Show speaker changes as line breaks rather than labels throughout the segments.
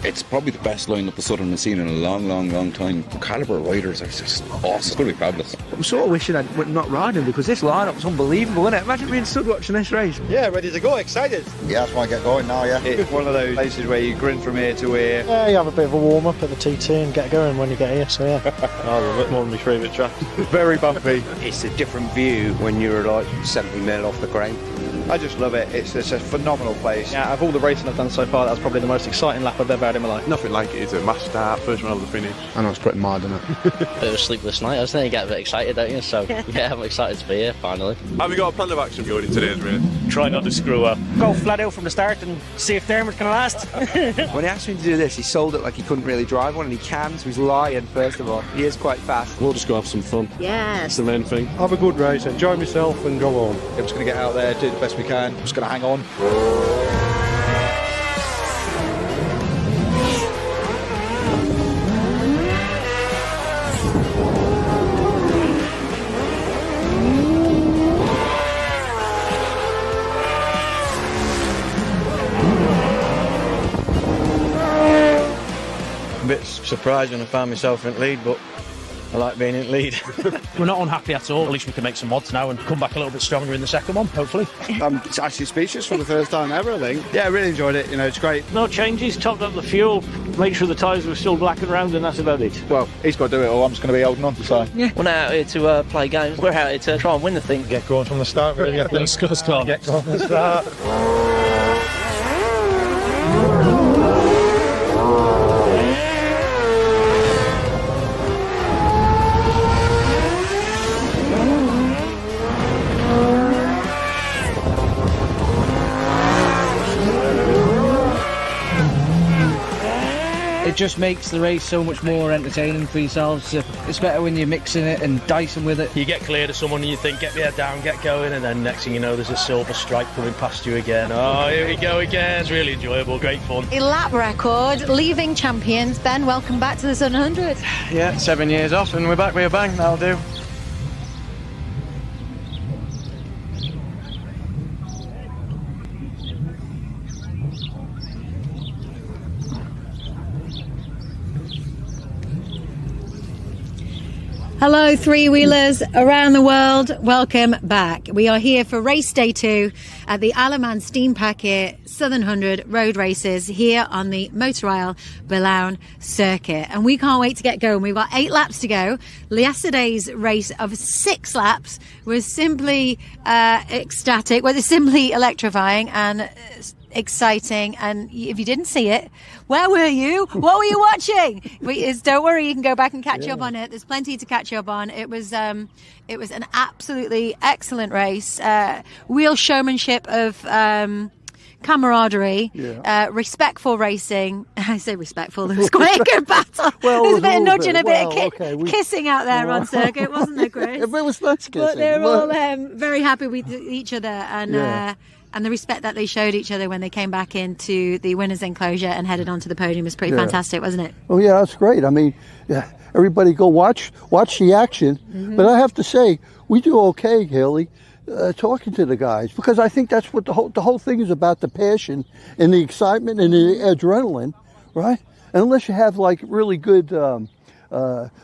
It's probably the best lineup the Southern has seen in a long time. The calibre of riders are just awesome. It's going to be fabulous.
I'm sort of wishing I'd not riding, because this lineup's unbelievable, isn't it? Imagine being stood watching this race.
Yeah, ready to go, excited.
Yeah, that's why I get going now, yeah.
It's one of those places where you grin from ear to ear.
Yeah, you have a bit of a warm-up at the TT and get going when you get here, so yeah.
I love it, one of my favourite tracks. Very bumpy.
It's a different view when you're like 70 mil off the ground.
I just love it. It's a phenomenal place.
Yeah, of all the racing I've done so far, that's probably the most exciting lap I've ever had in my life.
Nothing like it. It's a mass start, first one over the finish.
I know it's pretty mad, isn't it?
Bit of a sleepless night. I was thinking you get a bit excited, don't you? So yeah, I'm excited to be here finally.
Have you got a plan of action going in today's race?
Try not to screw up. Go flat out from the start and see if Dermot can last.
When he asked me to do this, he sold it like he couldn't really drive one, and he can, so he's lying, first of all. He is quite fast.
We'll just go have some fun.
Yes.
That's the main thing.
Have a good race, enjoy myself and go home. I'm just going to get out there, do the best we can. I'm just going to hang on.
A bit surprised when I found myself in lead, but I like being in lead.
We're not unhappy at all. At least we can make some mods now and come back a little bit stronger in the second one, hopefully.
I'm actually speechless for the first time ever, I think. Yeah, I really enjoyed it. You know, it's great.
No changes, topped up the fuel, make sure the tyres were still black and round, and that's about it.
Well, he's got to do it all. I'm just going to be holding on to so.
Yeah. We're not out here to play games. We're out here to try and win the thing.
Get going from the start, really.
Let's go, Scott.
Get going from the start.
It just makes the race so much more entertaining for yourselves. It's better when you're mixing it and dicing with it.
You get clear to someone and you think, get me head down, get going, and then next thing you know, there's a silver stripe coming past you again. Oh, here we go again. It's really enjoyable, great fun.
A lap record, leaving champions. Ben, welcome back to the Sun 100.
Yeah, 7 years off and we're back with a bang, that'll do.
Hello, three-wheelers around the world. Welcome back. We are here for race day 2 at the Isle of Man Steam Packet Southern 100 road races here on the Motor Isle Billown circuit. And we can't wait to get going. We've got 8 laps to go. Yesterday's race of 6 laps was simply ecstatic. Well, it's simply electrifying and exciting. And if you didn't see it, where were you? What were you watching? Don't worry, you can go back and catch up on it. There's plenty to catch up on. It was an absolutely excellent race. Real showmanship of camaraderie, respectful racing. I say respectful, there was quite a good battle. There was a bit of nudging, a bit of kissing out there on circuit, wasn't there, Chris?
It was nice kissing.
But they were all very happy with each other, and the respect that they showed each other when they came back into the winner's enclosure and headed onto the podium was pretty fantastic, wasn't it?
Oh yeah, that's great. I mean, everybody go watch the action. Mm-hmm. But I have to say, we do okay, Haley, talking to the guys, because I think that's what the whole thing is about, the passion and the excitement and the adrenaline, right? And unless you have like really good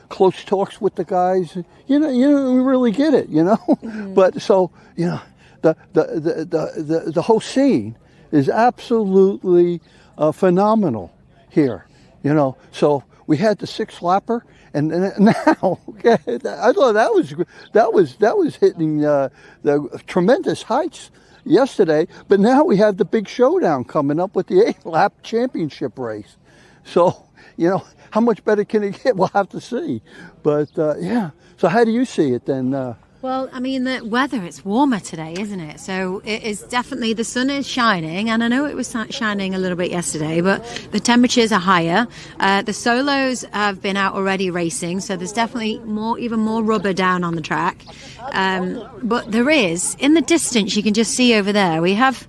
close talks with the guys, you really get it, Mm-hmm. But so, the whole scene is absolutely phenomenal here, So we had the 6-lapper, and now I thought that was hitting the tremendous heights yesterday. But now we have the big showdown coming up with the 8-lap championship race. So how much better can it get? We'll have to see. But So how do you see it then?
Well, I mean, the weather, it's warmer today, isn't it? So it is definitely, the sun is shining, and I know it was shining a little bit yesterday, but the temperatures are higher. The solos have been out already racing, so there's definitely even more rubber down on the track. But there is, in the distance, you can just see over there, we have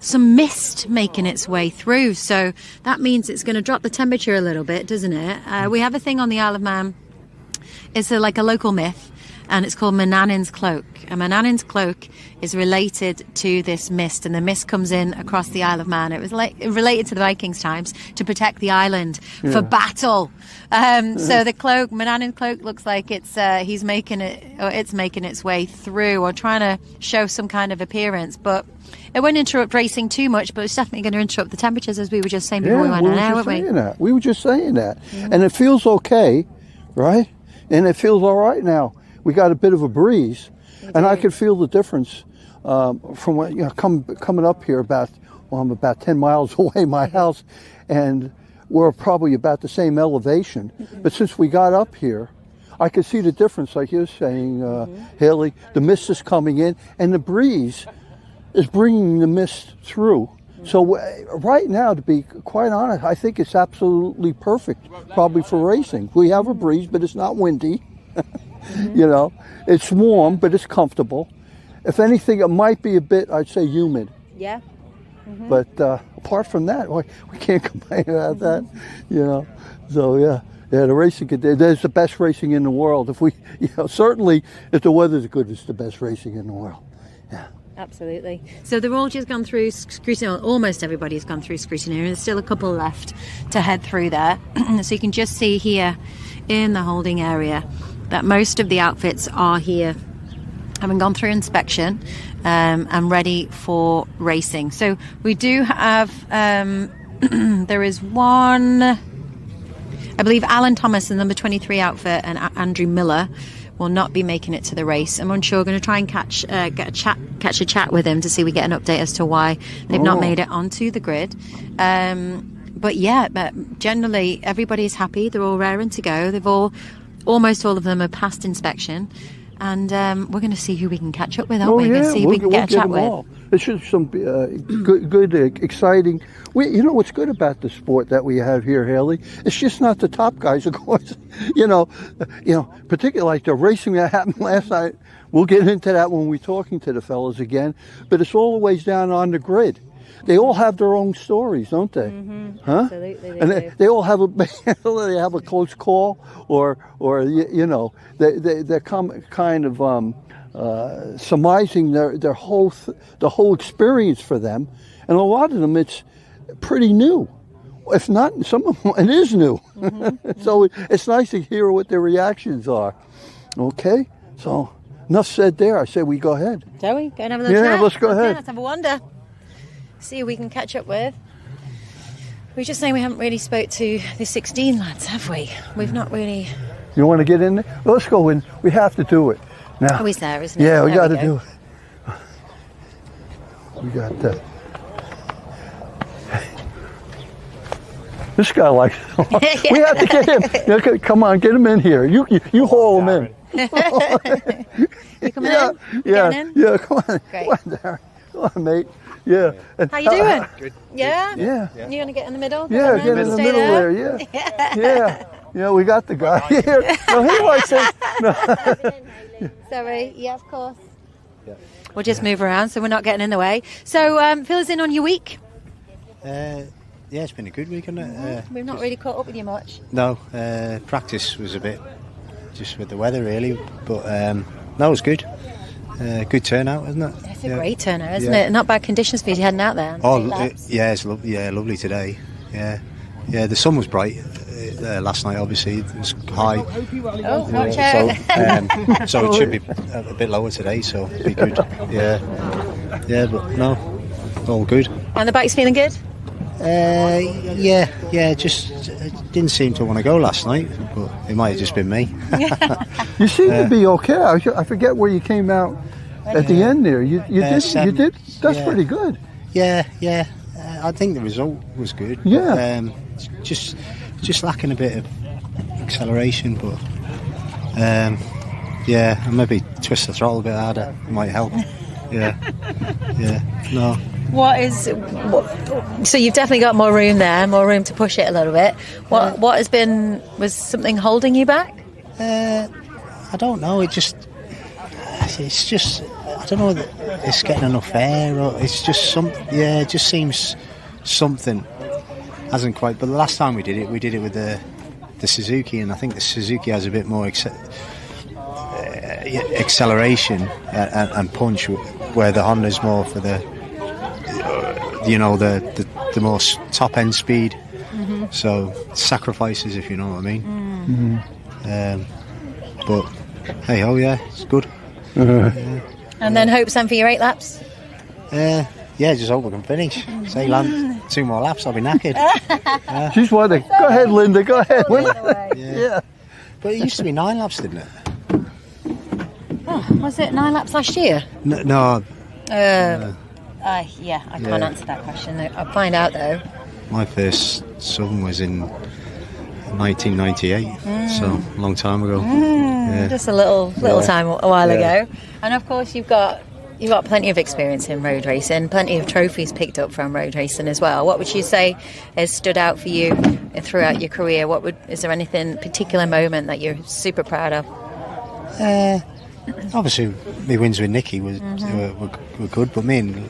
some mist making its way through. So that means it's going to drop the temperature a little bit, doesn't it? We have a thing on the Isle of Man. It's like a local myth. and it's called Manannan's Cloak. And Manannan's Cloak is related to this mist, and the mist comes in across the Isle of Man. It was related to the Vikings' times to protect the island for battle. So the cloak, Manannan's Cloak, looks like it's making its way through, or trying to show some kind of appearance, but it won't interrupt racing too much, but it's definitely going to interrupt the temperatures, as we were just saying before we went on air, weren't we?
We were just saying that. And it feels okay, right? And it feels all right now. We got a bit of a breeze, and I could feel the difference from when, coming up here I'm about 10 miles away my house, and we're probably about the same elevation. But since we got up here, I could see the difference, like you're saying, Haley. The mist is coming in, and the breeze is bringing the mist through. So right now, to be quite honest, I think it's absolutely perfect, probably for racing. We have a breeze, but it's not windy. It's warm, but it's comfortable. If anything, it might be a bit, I'd say, humid.
Yeah.
But apart from that, we can't complain about that. So the racing. There's the best racing in the world. If we, certainly, if the weather's good, it's the best racing in the world. Yeah.
Absolutely. So they've all just gone through scrutiny. Almost everybody's gone through scrutiny, and there's still a couple left to head through there. So you can just see here in the holding area that most of the outfits are here, having gone through inspection and ready for racing. So we do have, there is one, I believe Alan Thomas, the number 23 outfit, and Andrew Miller will not be making it to the race. I'm unsure. We're going to try and catch a chat with him to see if we get an update as to why they've not made it onto the grid. But generally everybody's happy. They're all raring to go. Almost all of them have passed inspection, and we're going to see who we can catch up with, aren't we?
Yeah,
see who we can get a chat with.
It's just some good, exciting. What's good about the sport that we have here, Haley? It's just not the top guys, of course. Particularly like the racing that happened last night. We'll get into that when we're talking to the fellas again. But it's all the ways down on the grid. They all have their own stories, don't they? Huh?
Absolutely,
they all have they have a close call, or they're kind of surmising the whole experience for them, and a lot of them it's pretty new. If not, some of them it is new. So it's nice to hear what their reactions are. Okay, so enough said there. I say we go ahead.
Shall we go and have a little chat?
Yeah, let's go ahead.
Let's have a wander. See who we can catch up with. We're just saying we haven't really spoke to the 16 lads, have we? We've not really.
You want to get in there? Well, let's go in. We have to do it now.
Oh, he's there, isn't he?
Yeah, we got to
go.
do it. We got that. This guy likes it. We have to get him. Okay, come on, get him in here. You haul him in.
You coming in?
Yeah, come on.
Great.
Come on, Darren. Come on, mate. Yeah.
How you doing?
Good.
Yeah?
Yeah.
You're going to get in the middle?
Yeah, get in the middle there. Yeah. Yeah, we got the guy here. No, he likes it. No.
Sorry. Yeah, of course. Yeah. We'll just move around so we're not getting in the way. So, fill us in on your week.
Yeah, it's been a good week, hasn't it?
We've not really caught up with you much.
No, practice was a bit just with the weather, really. But no, it was good. Good turnout, isn't it?
It's a great turnout, isn't it? Not bad conditions for you heading out there.
It's lovely today. Yeah, the sun was bright last night. Obviously, it was high.
Oh, watch out!
So it should be a bit lower today. So it'll be good. Yeah, but no, all good.
And the bike's feeling good?
Just didn't seem to want to go last night, but it might have just been me.
You seem to be okay. I forget where you came out at the end there. You did. That's pretty good.
Yeah. I think the result was good.
Yeah.
Just lacking a bit of acceleration, but and maybe twist the throttle a bit harder might help. Yeah. No.
So you've definitely got more room there, more room to push it a little bit. Was something holding you back?
I don't know. It's just I don't know whether it's getting enough air or it's just it just seems something hasn't quite. But the last time we did it with the Suzuki, and I think the Suzuki has a bit more acceleration and punch, where the Honda's more for the the more top end speed. So sacrifices, if you know what I mean. But hey, it's good.
And then hopes then for your 8 laps.
Just hope we can finish. Say land 2 more laps, I'll be knackered.
She's wanting. Go ahead, Linda. Go ahead.
Yeah. But it used to be 9 laps, didn't it?
Oh, was it 9 laps last year?
No.
I can't answer that question. I'll find out though.
My first Southern was in 1998, so a long time ago.
Just a little time a while ago. And of course you've got plenty of experience in road racing, plenty of trophies picked up from road racing as well. What would you say has stood out for you throughout your career? Is there anything, particular moment that you're super proud of?
Obviously, my wins with Nicky were good, but me and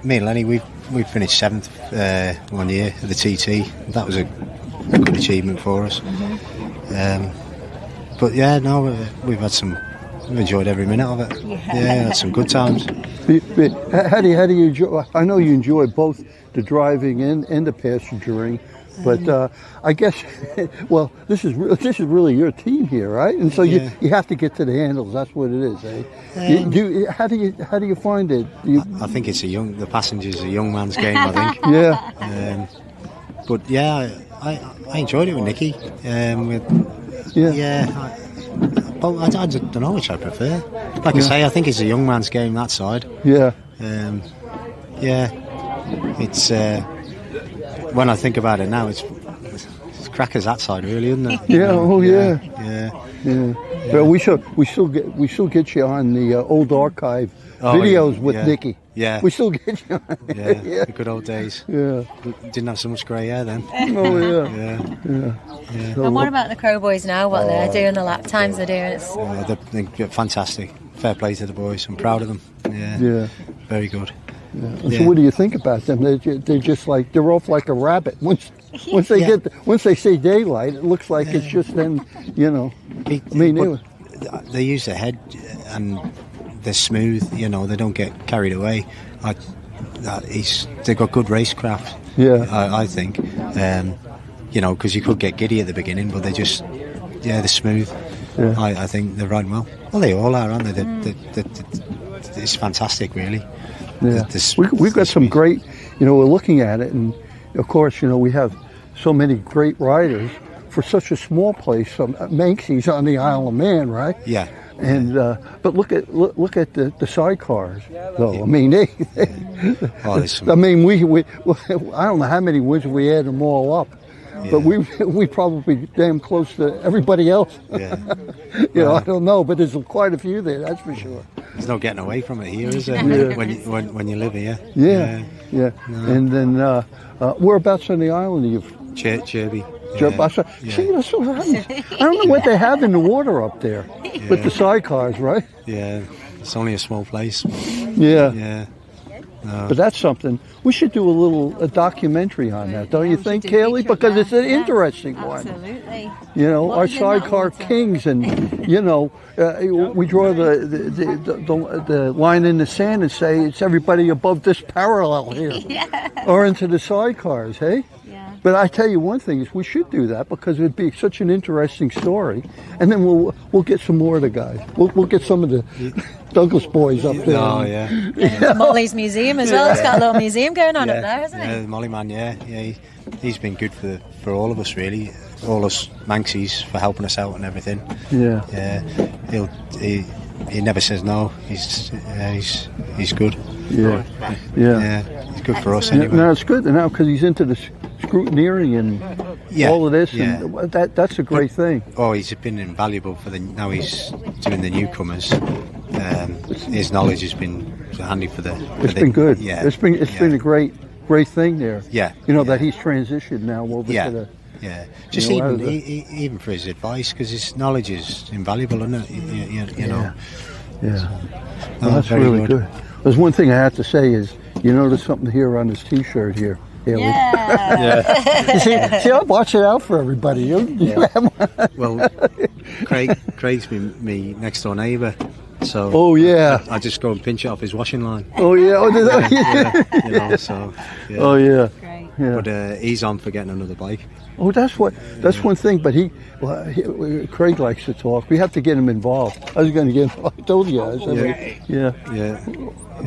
Lenny, we finished 7th 1 year at the TT. That was a good achievement for us. But we've enjoyed every minute of it. Had some good times.
How do you enjoy? I know you enjoy both the driving and the passengering, but I guess this is really your team here, right? And so you have to get to the handles. That's what it is, eh? How do you find it?
I think it's the passengers a young man's game. I think. But I enjoyed it with Nicky. I don't know which I prefer. Like I say, I think it's a young man's game, that side. It's when I think about it now, it's crackers that side, really, isn't it? But we still get you on the old archive videos with Nicky. We still get you on. The good old days. Didn't have so much grey hair then.
And what about the Crow boys now? What they're doing, the lap times they're doing?
They're fantastic. Fair play to the boys. I'm proud of them. Very good.
So what do you think about them? They're just like, they're off like a rabbit. Once they see daylight, it looks like it's just then,
they use their head and they're smooth. They don't get carried away. They've got good racecraft. I think. Because you could get giddy at the beginning, but they just, they're smooth. I think they're riding well. Well, they all are, aren't they? It's fantastic, really.
We've got some great, we're looking at it, and of course, we have so many great riders for such a small place. Manksy's on the Isle of Man, right? And but look at the sidecars, though. I mean, we I don't know how many wins we add them all up. But we probably damn close to everybody else. I don't know, but there's quite a few there, that's for sure.
There's no getting away from it here, is there? When you live here. And then whereabouts on the island are you? Cherby.
See, I don't know what they have in the water up there with the sidecars, right?
It's only a small place.
But that's something. We should do a documentary on that, don't you think, Kaylee? Because it's an interesting one.
Absolutely.
Our sidecar kings, and we draw the line in the sand and say it's everybody above this parallel here, or into the sidecars, hey? But I tell you one thing is we should do that because it'd be such an interesting story, and then we'll get some more of the guys. We'll get some of the Douglas boys up there.
Molly's museum as well. It's got a little museum going on up there, hasn't it?
The Molly man, he's been good for all of us, really. All us Manxys for helping us out and everything. He never says no. He's good. He's good for us anyway.
No, it's good now because he's into the scrutineering and all of this, and that's a great thing.
He's been invaluable now he's doing the newcomers. His knowledge has been handy for the.
It's been good. It's been a great thing there. That he's transitioned now over to the.
Just even for his advice, because his knowledge is invaluable, isn't it?
That's really good. There's one thing I have to say is, you notice something here on this T-shirt here, Haley? See, I'm watching out for everybody. You have one.
Well, Craig's me next door neighbour. So
Oh yeah.
I just go and pinch it off his washing line.
Oh yeah. Oh,
Yeah, you know, so, yeah.
Oh yeah. Yeah.
But he's on for getting another bike.
Oh, that's one thing. But Craig likes to talk. We have to get him involved. I was going to get. I told you guys.
Yeah.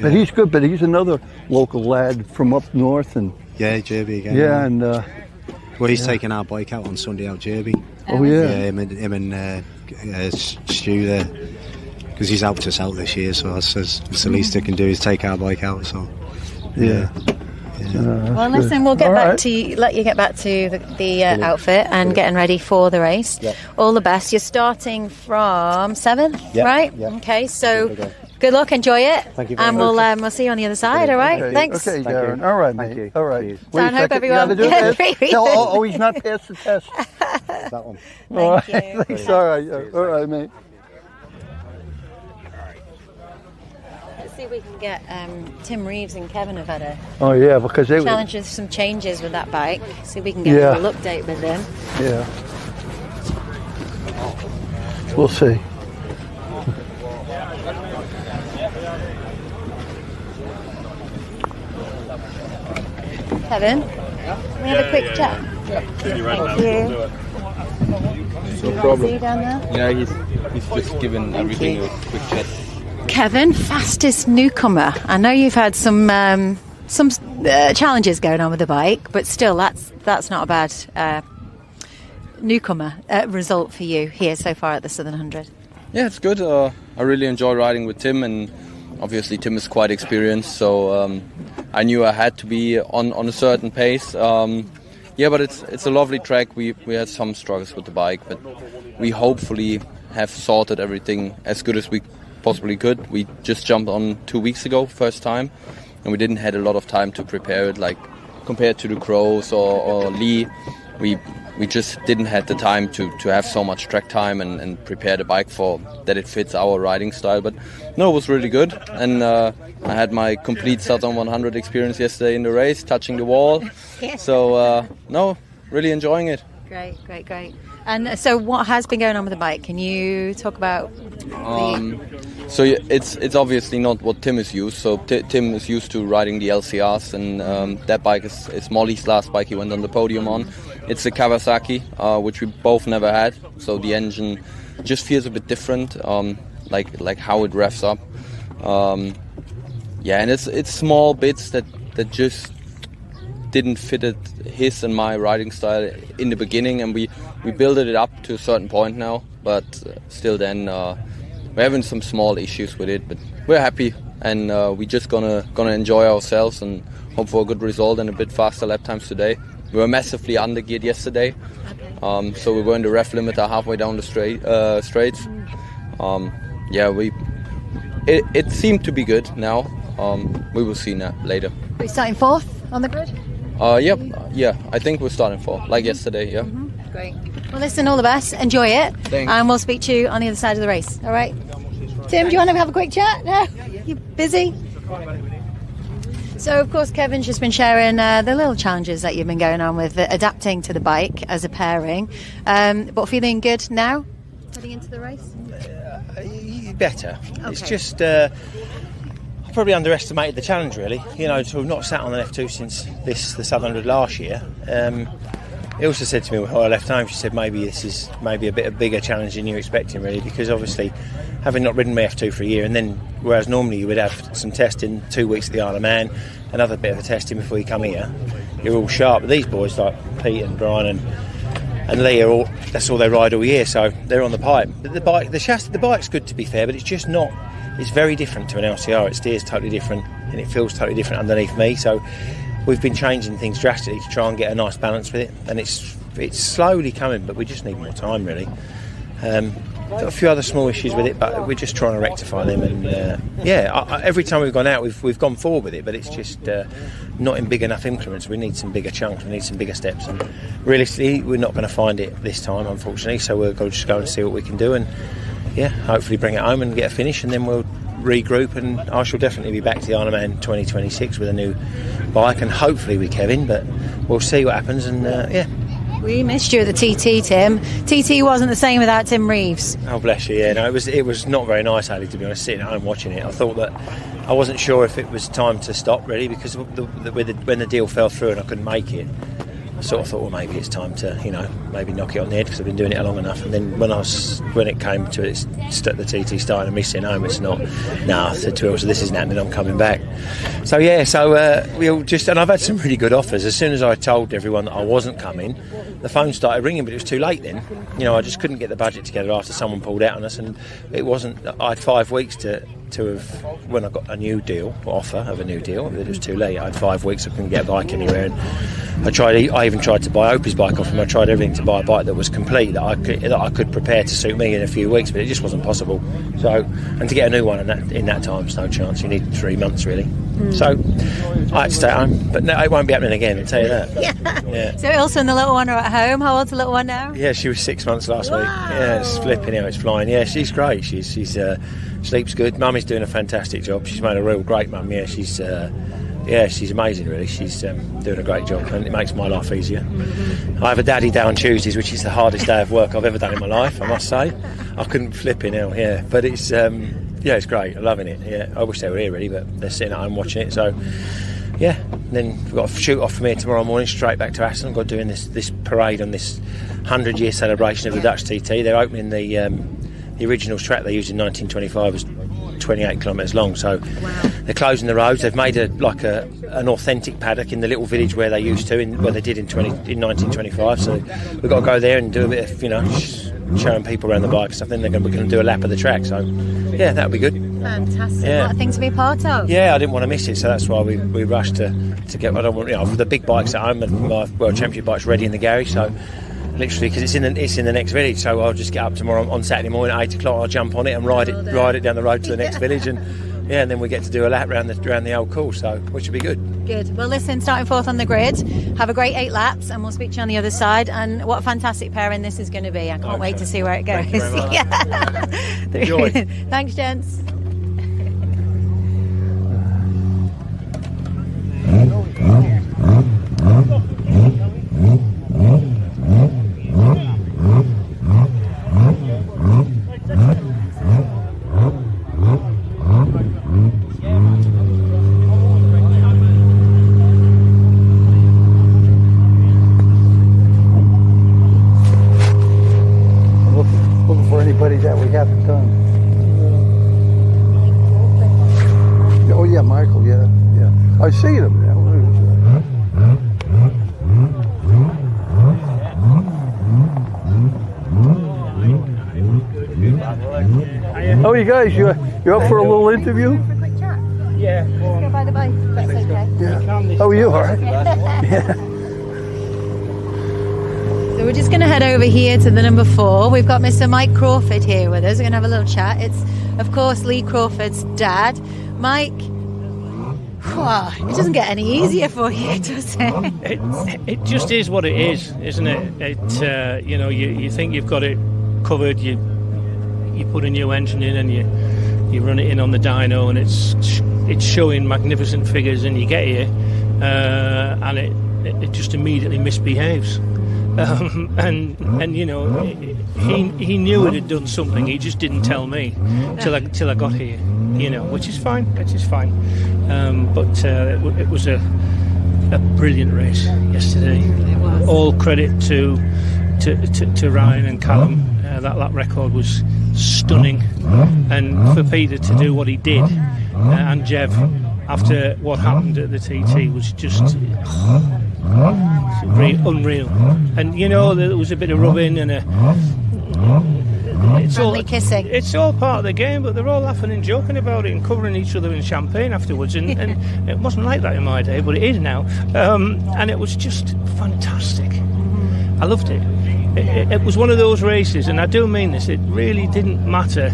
But he's good. But he's another local lad from up north, and
Yeah, Jerby again.
yeah, and
Well, he's taking our bike out on Sunday out Jerby.
oh yeah.
Yeah, him and Stu there. Because he's helped us out this year, so I says it's the least they can do is take our bike out. So
Yeah.
Well, listen, we'll let you get back to the outfit and getting ready for the race.
Yep.
All the best. You're starting from 7th,
Yep.
right?
Yep.
Okay, so good luck, enjoy it.
Thank you very
and
much.
we'll see you on the other side, all right?
Okay,
Thanks.
Okay,
Thank
Darren.
you.
All right,
Thank
mate.
you.
All right.
Cheers.
Wait a
Down, hope
second. You gotta
everyone-
do
Yeah,
this?
really.
Oh, he's not passed the test.
That one.
All right.
Thank you.
Thanks. All right. All right, mate.
Let's see if we can get Tim Reeves and Kevin have had a
Oh yeah, because they
challenge with some changes with that bike. See if we can get
Yeah.
a little update with them.
Yeah. We'll see.
Kevin, we have a quick chat. Thank you.
No problem.
See you down there.
Yeah, he's just given everything a quick check.
Kevin, fastest newcomer. I know you've had some challenges going on with the bike, but still, that's not a bad newcomer result for you here so far at the Southern 100.
Yeah, it's good. I really enjoy riding with Tim, and obviously Tim is quite experienced, so I knew I had to be on a certain pace. Yeah, but it's a lovely track. We had some struggles with the bike, but we hopefully have sorted everything as good as we possibly could. We just jumped on 2 weeks ago, first time, and we didn't had a lot of time to prepare it, like compared to the Crows or Lee. We just didn't have the time to have so much track time and prepare the bike for that it fits our riding style. But no, it was really good, and I had my complete Southern 100 experience yesterday in the race, touching the wall. So no, really enjoying it.
Great. And so what has been going on with the bike? Can you talk about
So it's obviously not what Tim is used. So Tim is used to riding the LCRs, and that bike is Molly's last bike he went on the podium on. It's a Kawasaki, which we both never had. So the engine just feels a bit different, like how it revs up. Yeah, and it's small bits that just didn't fit his and my riding style in the beginning, and we built it up to a certain point now, but still then we're having some small issues with it, but we're happy, and we're just gonna enjoy ourselves and hope for a good result and a bit faster lap times today. We were massively undergeared yesterday, so we were in the ref limiter halfway down the straights. Yeah, it seemed to be good now. We will see now later.
Are we starting 4th on the grid?
Yeah, I think we're starting 4th, like yesterday, yeah.
Great. Well, listen, all the best. Enjoy it.
Thanks.
And we'll speak to you on the other side of the race. All right? Tim, do you want to have a quick chat? No? You busy? So, of course, Kevin's just been sharing the little challenges that you've been going on with adapting to the bike as a pairing. But feeling good now, heading into the race?
Better.
Okay.
It's just I probably underestimated the challenge, really. You know, to have not sat on an F2 since the Southern 100 last year. He also said to me before I left home, she said maybe this is a bit of bigger challenge than you're expecting, really, because obviously having not ridden my F2 for a year, and then whereas normally you would have some testing 2 weeks at the Isle of Man, another bit of a testing before you come here, you're all sharp. But these boys like Pete and Brian and Lee that's all they ride all year, so they're on the pipe. But the bike's good, to be fair, but it's just not. It's very different to an LCR. It steers totally different and it feels totally different underneath me. So we've been changing things drastically to try and get a nice balance with it, and it's slowly coming, but we just need more time, really. Got a few other small issues with it, but we're just trying to rectify them. And every time we've gone out, we've gone forward with it, but it's just not in big enough increments. We need some bigger chunks. We need some bigger steps. And realistically, we're not going to find it this time, unfortunately. So we'll just go and see what we can do, and hopefully bring it home and get a finish, and then we'll regroup. And I shall definitely be back to the Isle of Man 2026 with a new bike, and hopefully with Kevin. But we'll see what happens, and
We missed you at the TT, Tim. TT wasn't the same without Tim Reeves.
Oh, bless you. Yeah, no, it was not very nice, Ali, to be honest, sitting at home watching it. I thought that I wasn't sure if it was time to stop, really, because when the deal fell through and I couldn't make it, I sort of thought, well, maybe it's time to, maybe knock it on the head because I've been doing it long enough. And then when it came to it, the TT starting and me sitting home, it's not. No, I said to her, so this isn't happening. I'm coming back. So yeah, we all and I've had some really good offers. As soon as I told everyone that I wasn't coming, the phone started ringing, but it was too late then. I just couldn't get the budget together after someone pulled out on us, and it wasn't. I had 5 weeks to have, when I got a new deal, offer of a new deal, it was too late. I had 5 weeks, I couldn't get a bike anywhere, and I even tried to buy Opie's bike off him. I tried everything to buy a bike that was complete, that I could prepare to suit me in a few weeks, but it just wasn't possible. So, and to get a new one in that time, there's no chance. You need 3 months really. So I had to stay at home, but no, it won't be happening again, I'll tell you that.
Yeah. So Ilse and the little one are at home. How old's the little one now?
Yeah, she was 6 months last week. Yeah, it's flipping out, it's flying. Yeah, she's great. She's sleeps good. Mummy's doing a fantastic job. She's made a real great mum. Yeah, she's amazing really. She's doing a great job, and it makes my life easier. I have a daddy day on Tuesdays, which is the hardest day of work I've ever done in my life, I must say. I couldn't flip it out, yeah. But it's it's great. I'm loving it. Yeah, I wish they were here really, but they're sitting at home watching it. So yeah, and then we've got a shoot off from here tomorrow morning straight back to Aston. I've got doing this parade on this 100-year celebration of the Dutch TT. They're opening the original track they used in 1925 was 28 kilometres long, so they're closing the roads. They've made an authentic paddock in the little village where they used to, where they did in 1925. So we've got to go there and do a bit of showing people around the bike and stuff. Then we're going to do a lap of the track. So yeah, that'll be good.
Fantastic. Yeah. What a thing to be part of.
Yeah, I didn't want to miss it, so that's why we rushed to get. I don't want the big bikes at home and my World Championship bike's ready in the garage. So literally, because it's in the next village, so I'll just get up tomorrow on Saturday morning at 8 o'clock. I'll jump on it and ride it down the road to the next village, and then we get to do a lap around the old course, so which will be good.
Good. Well, listen, starting fourth on the grid, have a great 8 laps, and we'll speak to you on the other side. And what a fantastic pairing this is going to be. I can't wait to see where it goes.
Enjoy.
Thanks, gents.
Looking for anybody that we haven't done. Oh yeah, Michael. Yeah. I've seen him now. Oh, you guys, you're up for a little interview?
Yeah.
Let's go by the bike. That's okay.
Yeah. Oh, you are? Yeah.
So we're just going to head over here to the number 4. We've got Mr. Mike Crawford here with us. We're going to have a little chat. It's, of course, Lee Crawford's dad. Mike, it doesn't get any easier for you, does it?
It just is what it is, isn't it? You think you've got it covered. You put a new engine in and you run it in on the dyno, and it's showing magnificent figures, and you get here and it just immediately misbehaves. He knew it had done something. He just didn't tell me till I got here. Which is fine. But it was a brilliant race yesterday.
It was.
All credit to Ryan and Callum. That record was stunning, and for Peter to do what he did, and Jev after what happened at the TT was just unreal. And there was a bit of rubbing and it's all
kissing.
It's all part of the game, but they're all laughing and joking about it and covering each other in champagne afterwards. And it wasn't like that in my day, but it is now. And it was just fantastic. I loved it. It was one of those races, and I do mean this, it really didn't matter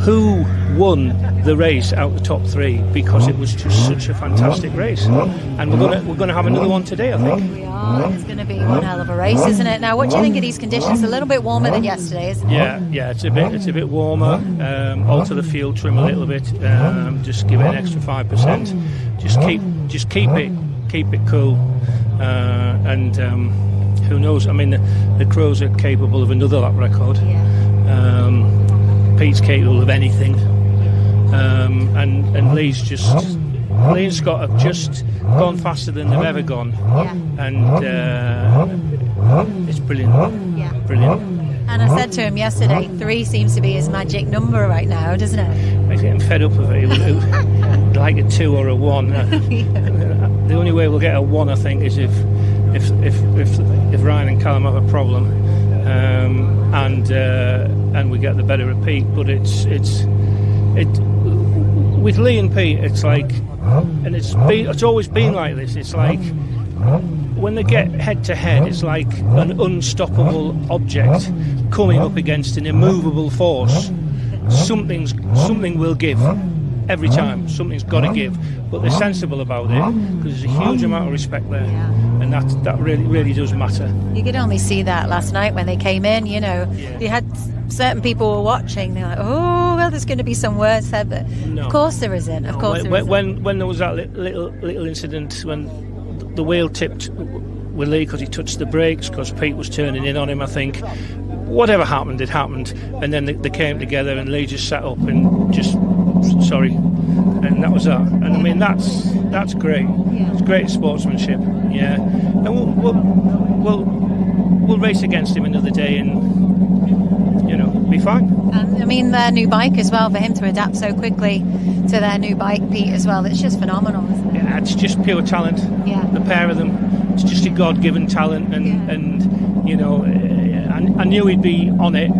who won the race out of the top 3, because it was just such a fantastic race. And we're going to have another one today, I think.
We are. It's going to be one hell of a race, isn't it? Now, what do you think of these conditions? A little bit warmer than yesterday, isn't it?
Yeah, it's a bit warmer. Alter the fuel trim a little bit. Just give it an extra 5%. Just keep it cool. And who knows? I mean, the Crows are capable of another lap record. Pete's capable of anything, and Lee and Scott have just gone faster than they've ever gone, and it's brilliant. Brilliant.
And I said to him yesterday, 3 seems to be his magic number right now, doesn't it?
I'm getting fed up of it. Like a 2 or a 1. The only way we'll get a 1, I think, is if Ryan and Callum have a problem, and we get the better of Pete. But it's with Lee and Pete, it's like, and it's always been like this. It's like when they get head to head, it's like an unstoppable object coming up against an immovable force. Something will give every time. Something's got to give, but they're sensible about it because there's a huge amount of respect there, and that really does matter.
You could only see that last night when they came in. You know, you had certain people were watching. They're like, "Oh, well, there's going to be some words said," but of course there isn't. Of course there isn't. When
there was that little incident when the wheel tipped with Lee because he touched the brakes because Pete was turning in on him, I think. Whatever happened, it happened, and then they came together, and Lee just sat up and just sorry, and that was that. And I mean that's great. It's great sportsmanship. Yeah, and we'll race against him another day, and be fine.
And I mean their new bike as well, for him to adapt so quickly to their new bike, Pete, as well. It's just phenomenal, isn't it?
Yeah, it's just pure talent. Yeah, the pair of them. It's just a God-given talent, and I knew he'd be on it.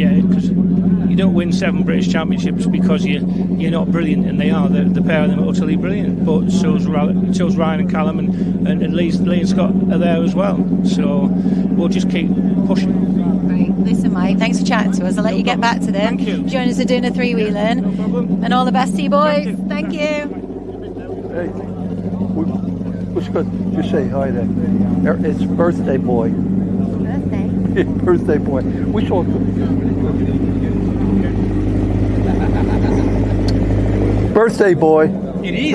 Because you don't win 7 British Championships because you're not brilliant, and they are. The pair of them are utterly brilliant. But so's Ryan and Callum, and Lee and Scott are there as well. So we'll just keep pushing.
Great. Listen, Mike, thanks for chatting to us. I'll let you get back to them.
Thank you.
Join us for doing a 3-wheeling.
No problem.
And all the best to you, boys. Thank you.
Hey, what's good? Just say hi there. It's birthday boy.
Birthday?
Birthday boy. We saw birthday boy.
It is.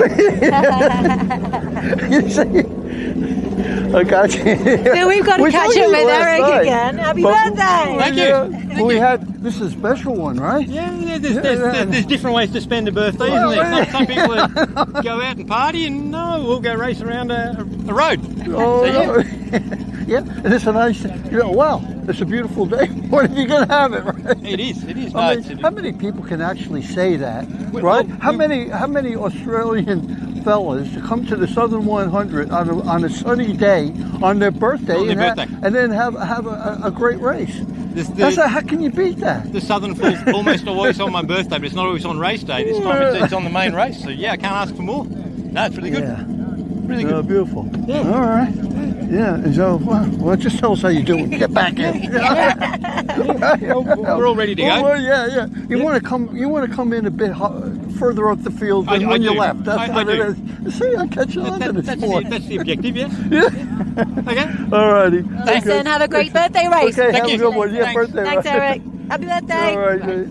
You see? I got you.
So we've got to catch up with Eric again. Happy birthday!
Thank you. We had this is a special one, right?
Yeah. There's different ways to spend a birthday, isn't there? Some people go out and party, and we'll go race around a road.
Oh, yeah. And it's a nice. Wow, it's a beautiful day. When are you going to have it? Right?
It is.
How many people can actually say that, right? How many Australian fellas to come to the Southern 100 on a sunny day on their birthday, and then have a great race? How can you beat that?
The Southern falls almost always on my birthday, but it's not always on race day. This time it's on the main race, so I can't ask for more. No, it's really good.
Yeah.
Really good.
Beautiful.
Yeah.
All right. Yeah. And so, well, just tell us how you're doing. Get back in.
We're all ready to go.
Well, yeah. You want to come in a bit further up the field than when you left. That's what it is. See, I catch on to this sport.
That's the objective, yes.
Yeah.
Okay.
All righty.
Thanks, then. Have a great birthday race.
Okay, have a good one. Yeah, birthday race.
Thanks, Eric. Happy birthday.
All right, mate.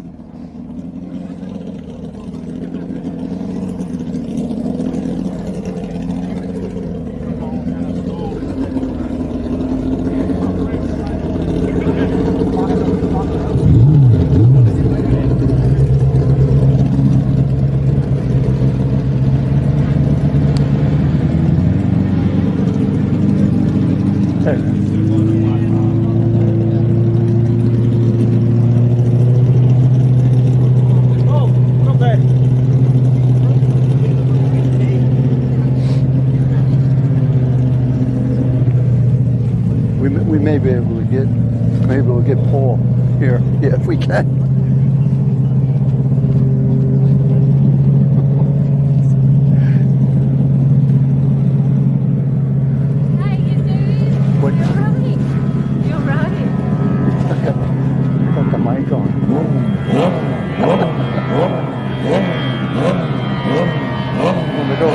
Maybe we'll get Paul here. Yeah, if we can.
You're right.
Got the mic on. On the door.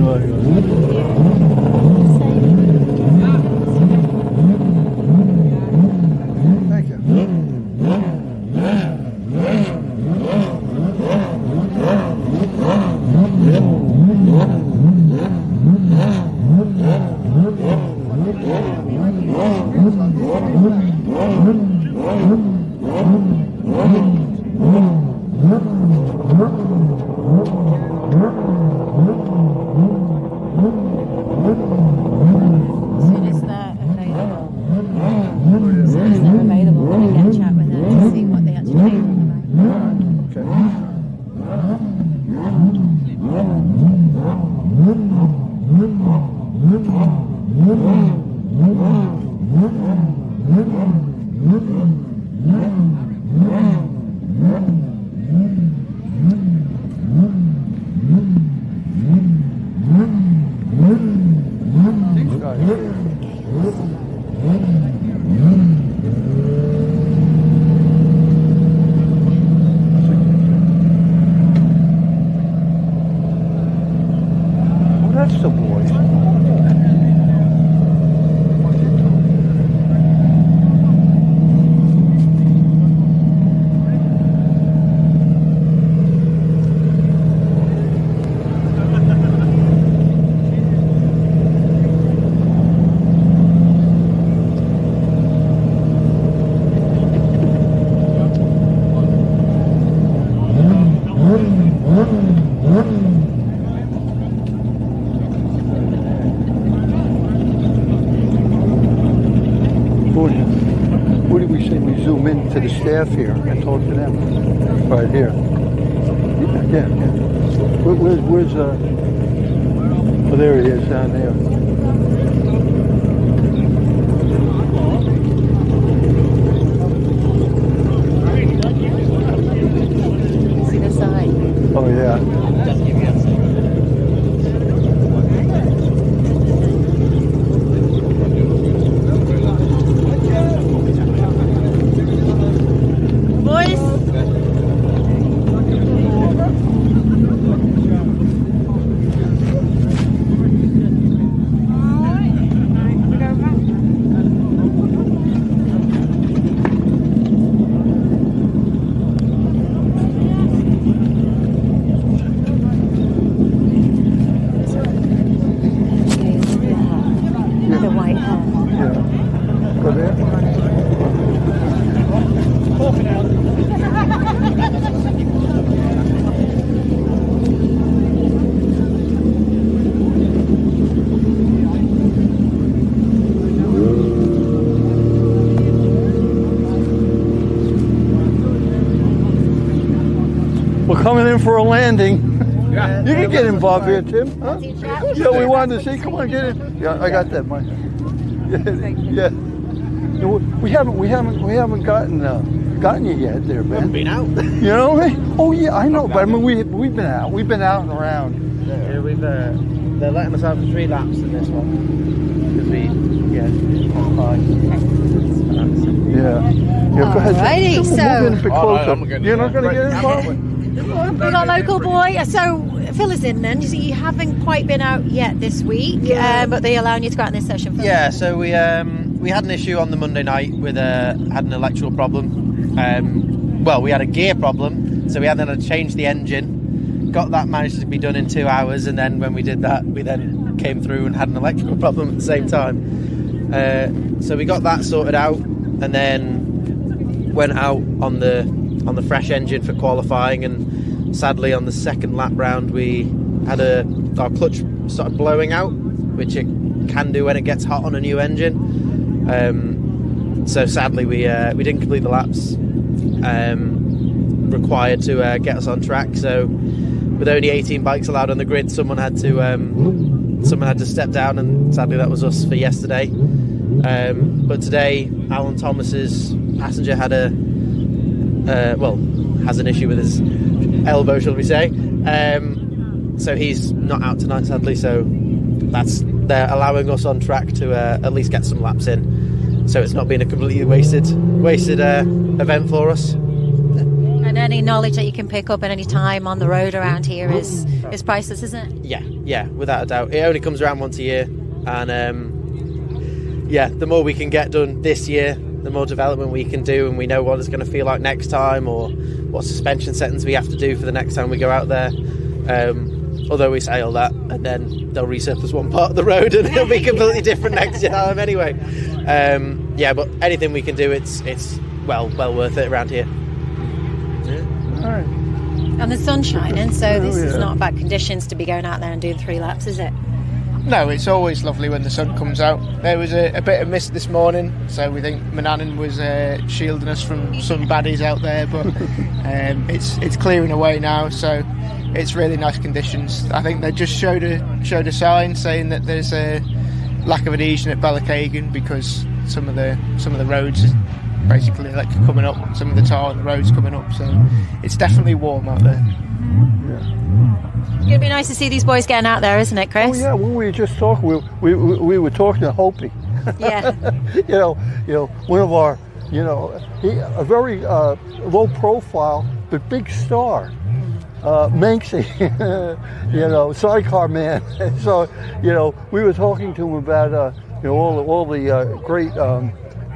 Thank you. What do we say we zoom in to the staff here and talk to them? Right here. Yeah. Where's oh, there he is down there.
See the side.
Oh yeah. Coming in for a landing. Yeah. You can get involved here, Tim. Huh? Yeah, we wanted to see. Come on, get in. Yeah, I got that, Mike. Yeah. We haven't gotten you yet, there, man.
Been out.
You know what I mean? Oh yeah, I know. But I mean, we've been out. We've been out and around.
Yeah, they're letting us out for 3 laps in this one because
Yeah. Go ahead.
Alrighty,
Move in a bit closer. You're not going to get involved.
We got local boy. So fill us in then. You haven't quite been out yet this week, but they're allowing you to go out in this session.
Yeah. So we had an issue on the Monday night with had an electrical problem. Well, we had a gear problem, so we had to change the engine. Got that managed to be done in 2 hours, and then when we did that, we then came through and had an electrical problem at the same time. So we got that sorted out, and then went out on the fresh engine for qualifying, and sadly on the second lap round we had our clutch started blowing out, which it can do when it gets hot on a new engine. So sadly we didn't complete the laps required to get us on track. So with only 18 bikes allowed on the grid, someone had to step down, and sadly that was us for yesterday. But today Alan Thomas's passenger had has an issue with his elbow, shall we say. So he's not out tonight, sadly. So they're allowing us on track to at least get some laps in. So it's not been a completely wasted event for us.
And And any knowledge that you can pick up at any time on the road around here is priceless, isn't it?
Yeah, without a doubt. It only comes around once a year, and the more we can get done this year, the more development we can do, and we know what it's going to feel like next time, or what suspension settings we have to do for the next time we go out there. Although we say all that, and then they'll resurface one part of the road, and it'll be completely different next time anyway. But anything we can do, it's well worth it around here.
All right.
And the sun's shining, so this is not bad conditions to be going out there and doing 3 laps, is it?
No, it's always lovely when the sun comes out. There was a bit of mist this morning, so we think Manannan was shielding us from some baddies out there, but it's clearing away now, so it's really nice conditions. I think they just showed a sign saying that there's a lack of adhesion at Ballabeg because some of the roads basically coming up, some of the tar on the roads coming up, so it's definitely warm out there.
It's going to be nice to see these boys getting out there, isn't it, Chris?
Oh yeah, when we were just talking, we were talking to Hopi.
Yeah.
you know, one of our, a very low profile but big star. Manxie, Sidecar man. So, we were talking to him about, all the great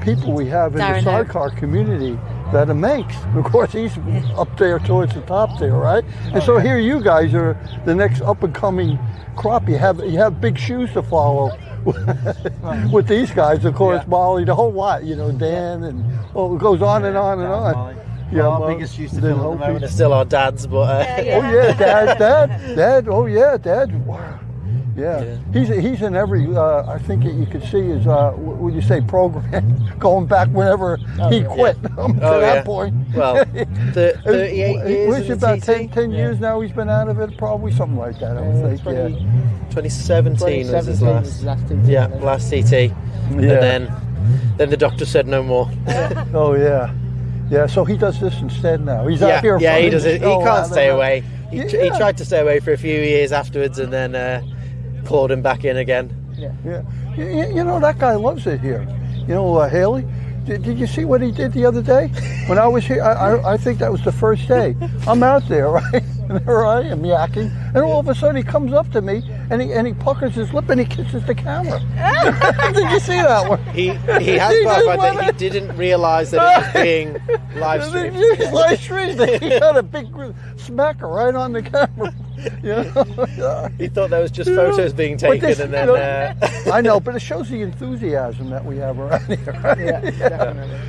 people we have in the sidecar community that are Manx. Of course, he's up there towards the top there, right? And so here you guys are the next up and coming crop. You have big shoes to follow with these guys. Of course, Molly, the whole lot. Dan, and it goes on and on and on.
Our biggest use to fill at the moment are still our dads, but
Dad. Oh yeah, Dad. Wow. Yeah. He's in every. I think you could see his. Would you say program going back whenever he quit to that point.
Well, 38 years.
It's about 10 years now. He's been out of it. Probably something like that. I would think.
2017 was his last. Last TT. And then the doctor said no more.
Oh yeah. Yeah, so he does this instead now. He's out here.
Yeah, he does it. He can't stay away. He tried to stay away for a few years afterwards, and then clawed him back in again.
Yeah. That guy loves it here. Haley, did you see what he did the other day? When I was here, I think that was the first day. I'm out there, right? And there I am yakking, and all of a sudden he comes up to me and he puckers his lip and he kisses the camera. Did you see that one?
He has clarified that he didn't realise that it was being live streamed.
Live streamed. He had a big smacker right on the camera.
He thought that was just photos being taken, and then.
I know, but it shows the enthusiasm that we have around here. Right?
Yeah, definitely.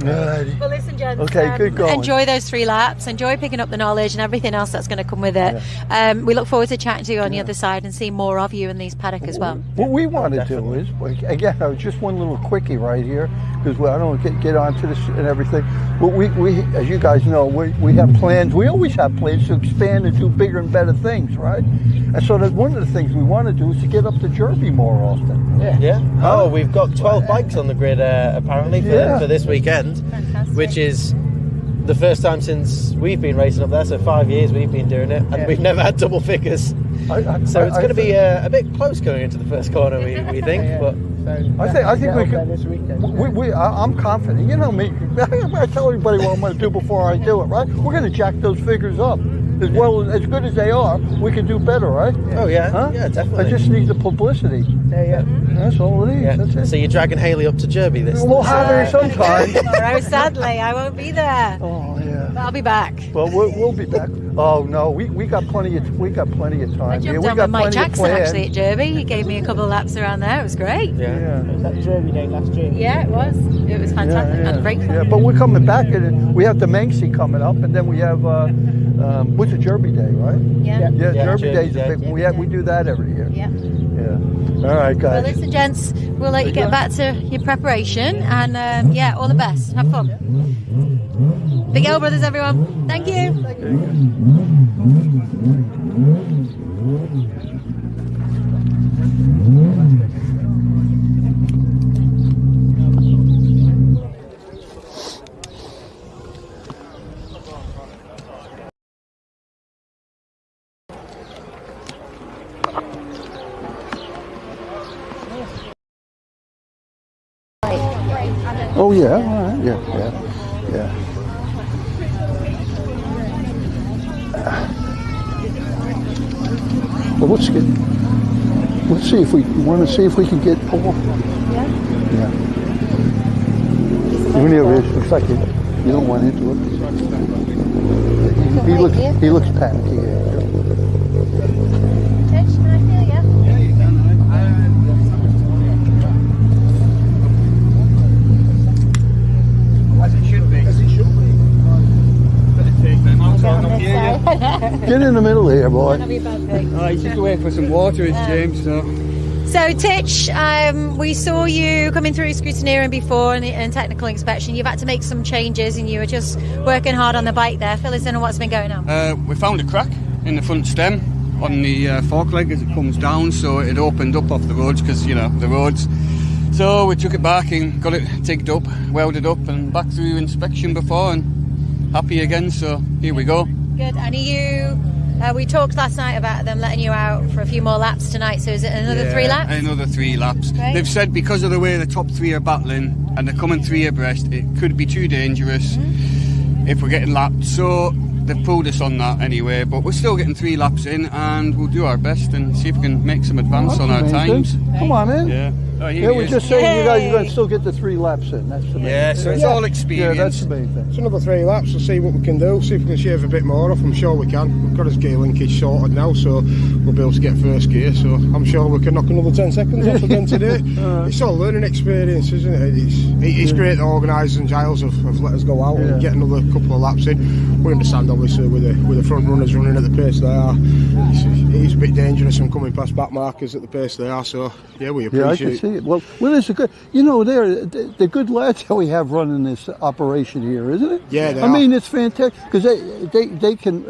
Well, listen, gents.
Okay, good going.
Enjoy those 3 laps. Enjoy picking up the knowledge and everything else that's going to come with it. Yeah. We look forward to chatting to you on the other side and seeing more of you in these Paddock as well.
What we want to do is, again, just one little quickie right here, because I don't want to get onto this and everything. But we, as you guys know, we have plans. We always have plans to expand and do bigger and better things, right? And so that's one of the things we want to do is to get up to Derby more often.
Yeah. Oh, we've got 12 bikes on the grid apparently for this weekend.
Fantastic.
Which is the first time since we've been racing up there, so 5 years we've been doing it, and we've never had double figures. So it's going to be a bit close going into the first corner, we think. But
I think we can. This weekend. I'm confident. You know me. I tell everybody what I'm going to do before I do it. Right? We're going to jack those figures up. As good as they are, we can do better, right?
Oh yeah, yeah, definitely.
I just need the publicity.
Yeah.
That's all it is.
Yeah.
That's it.
So you're dragging Haley up to Derby this?
We'll have her sometime.
Tomorrow, sadly, I won't be there.
Oh yeah.
But I'll be back.
Well, we'll be back. Oh no, we got plenty of time.
I jumped on with Mike Jackson actually at Derby. He gave me a couple of laps around there. It was great.
Yeah. Was that Derby day last year?
Yeah, it was. It was fantastic. And great fun.
Yeah, but we're coming back, and we have the Manxie coming up, and then we have what's a Derby day, right?
Yeah.
Derby Day's a big one. We do that every year.
Yeah.
All right, guys.
Well, listen, gents, we'll let you get back to your preparation, and all the best. Have fun. Big L Brothers, everyone. Thank you.
Oh yeah, all right. Yeah. So let's see if we want to see if we can get Paul.
Yeah.
Yeah. Looks like you don't want into it. He looks panicky.
Titch, can I feel you?
Yeah, you can. As it should be. As it should be. Better take them out.
Get in the middle here, boy.
Oh, he's just waiting for some water, is James.
So Titch, we saw you coming through scrutineering before and technical inspection. You've had to make some changes and you were just working hard on the bike there. Fill us in on what's been going on.
We found a crack in the front stem on the fork leg as it comes down, so it opened up off the roads because, you know, the roads. So we took it back and got it tigged up, welded up and back through inspection before and happy again, so here we go.
Good. And are you... we talked last night about them letting you out for a few more laps tonight, so is it another 3 laps?
Another 3 laps.
Great.
They've said because of the way the top 3 are battling and they're coming 3 abreast, it could be too dangerous if we're getting lapped. So they've pulled us on that anyway, but we're still getting 3 laps in and we'll do our best and see if we can make some advance on our times.
Come on in.
Yeah. Oh,
Yeah, we're just saying you guys are going to still get the 3 laps in. That's the main
Yeah, so it's all experience.
Yeah, that's the main thing.
It's another 3 laps. We'll see what we can do. See if we can shave a bit more off. I'm sure we can. We've got his gear linkage sorted now, so we'll be able to get first gear. So I'm sure we can knock another 10 seconds off again today. It's all learning experience, isn't it? It's great that organisers and Giles have let us go out and get another couple of laps in. We understand, obviously, with the front runners running at the pace they are. It is a bit dangerous and coming past back markers at the pace they are. So yeah, we appreciate.
Yeah, I can see it. Well, there's a good. You know, they're good lads that we have running this operation here, isn't it?
Yeah, they
I mean, it's fantastic because they can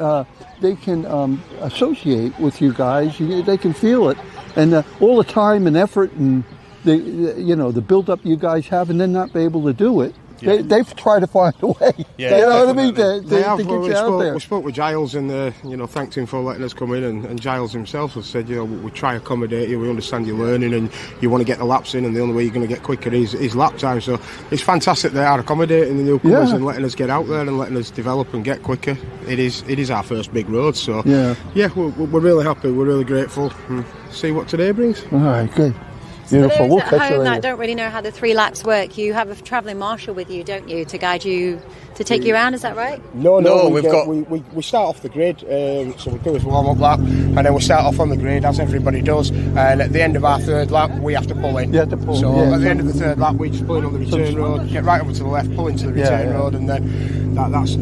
associate with you guys. They can feel it, and all the time and effort and the build up you guys have, and then not be able to do it. Yeah. They've tried to find a way.
Yeah,
you know what I mean? To get
we
you out there.
We spoke with Giles and thanked him for letting us come in, and Giles himself has said, we try to accommodate you, we understand you're learning and you want to get the laps in, and the only way you're going to get quicker is lap time. So it's fantastic they are accommodating the newcomers and letting us get out there and letting us develop and get quicker. It is our first big road, so we're really happy, we're really grateful. See what today brings.
All right, good.
Beautiful. We'll catch you later. That don't really know how the 3 laps work. You have a travelling marshal with you, don't you, to guide you, to take you around? Is that right?
No. We start off the grid, so we do his warm-up lap, and then we start off on the grid as everybody does. And at the end of our 3rd lap, we have to pull in.
You have to pull.
So at the end of the 3rd lap, we just pull in on the return road, get right over to the left, pull into the return road, and then that's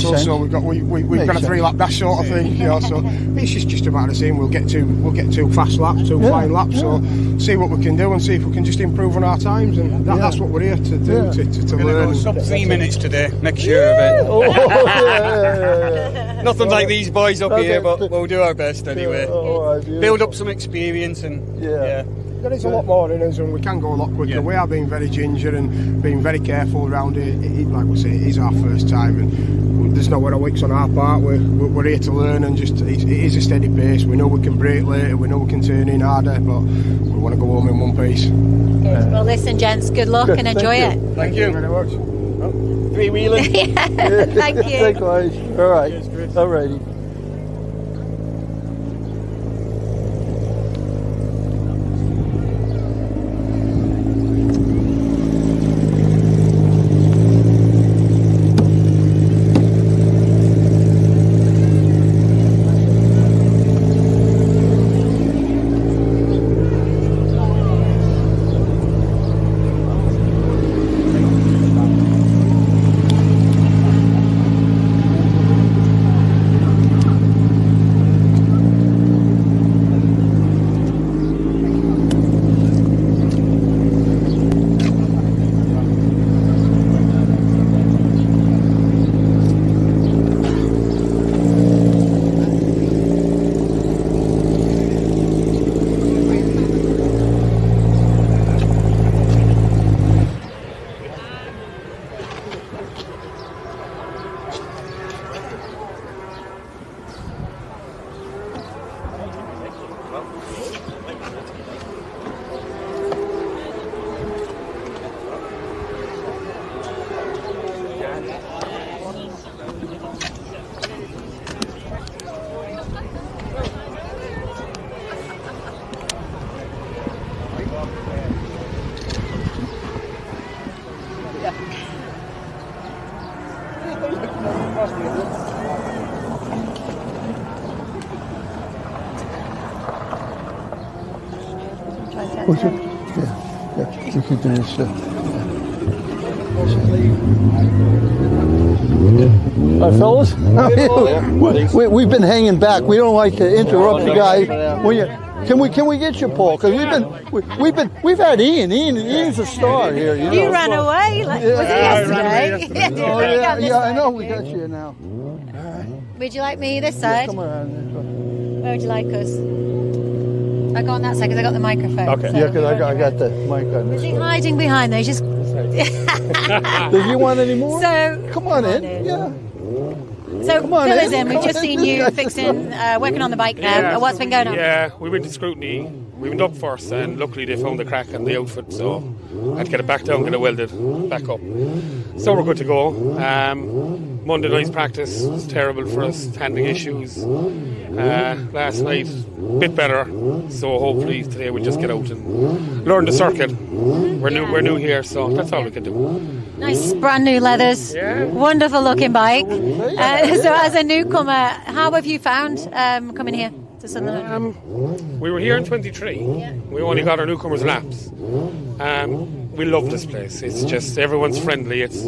us. So we've got a 3-lap dash sort of thing. So it's just a matter of saying we'll get 2 fast laps, 2 flying laps. So see what we can do and see if we can just improve on our times, and that's what we're here to do, to learn.
Stop 3 minutes today, next year of it. Nothing like these boys up here, but we'll do our best anyway. Build up some experience and
there is a lot more in us and we can go a lot quicker. We are being very ginger and being very careful around it. Like we say, it is our first time and there's nowhere a wicks on our part. We're here to learn and just it is a steady pace. We know we can brake later, we know we can turn in harder, but we want to go home in one piece.
Good. Well, listen, gents, good luck and enjoy it.
Thank you very much.
3-wheeling.
Thank you.
Thanks, guys. All right. All righty. Yeah, we could do this. All right, fellas, we've been hanging back. We don't like to interrupt the guy. Can we get you, Paul? Because we've had Ian. Ian's a star here.
You ran away. Was it yesterday?
Yeah, I know. We got you now.
Would you like me this side?
Come around.
Where would you like us? I go on that side because I got the microphone.
Okay. Yeah, because I got the mic on.
Is he hiding behind there? Just.
Does he want any more?
So
come on in. Yeah.
So fill us in. We've just seen you fixing, working on the bike now. What's been going on?
Yeah, we went to scrutiny. We went up first, and luckily they found the crack in the outfit, so I had to get it back down, get it welded back up. So we're good to go. Monday night's practice was terrible for us, handling issues. Last night, a bit better. So hopefully today we'll just get out and learn the circuit. We're new here, so that's all we can do.
Nice brand new leathers. Yeah. Wonderful looking bike. So as a newcomer, how have you found coming here to Sunderland?
We were here in 23. Yeah. We only got our newcomers laps. We love this place. It's just everyone's friendly. It's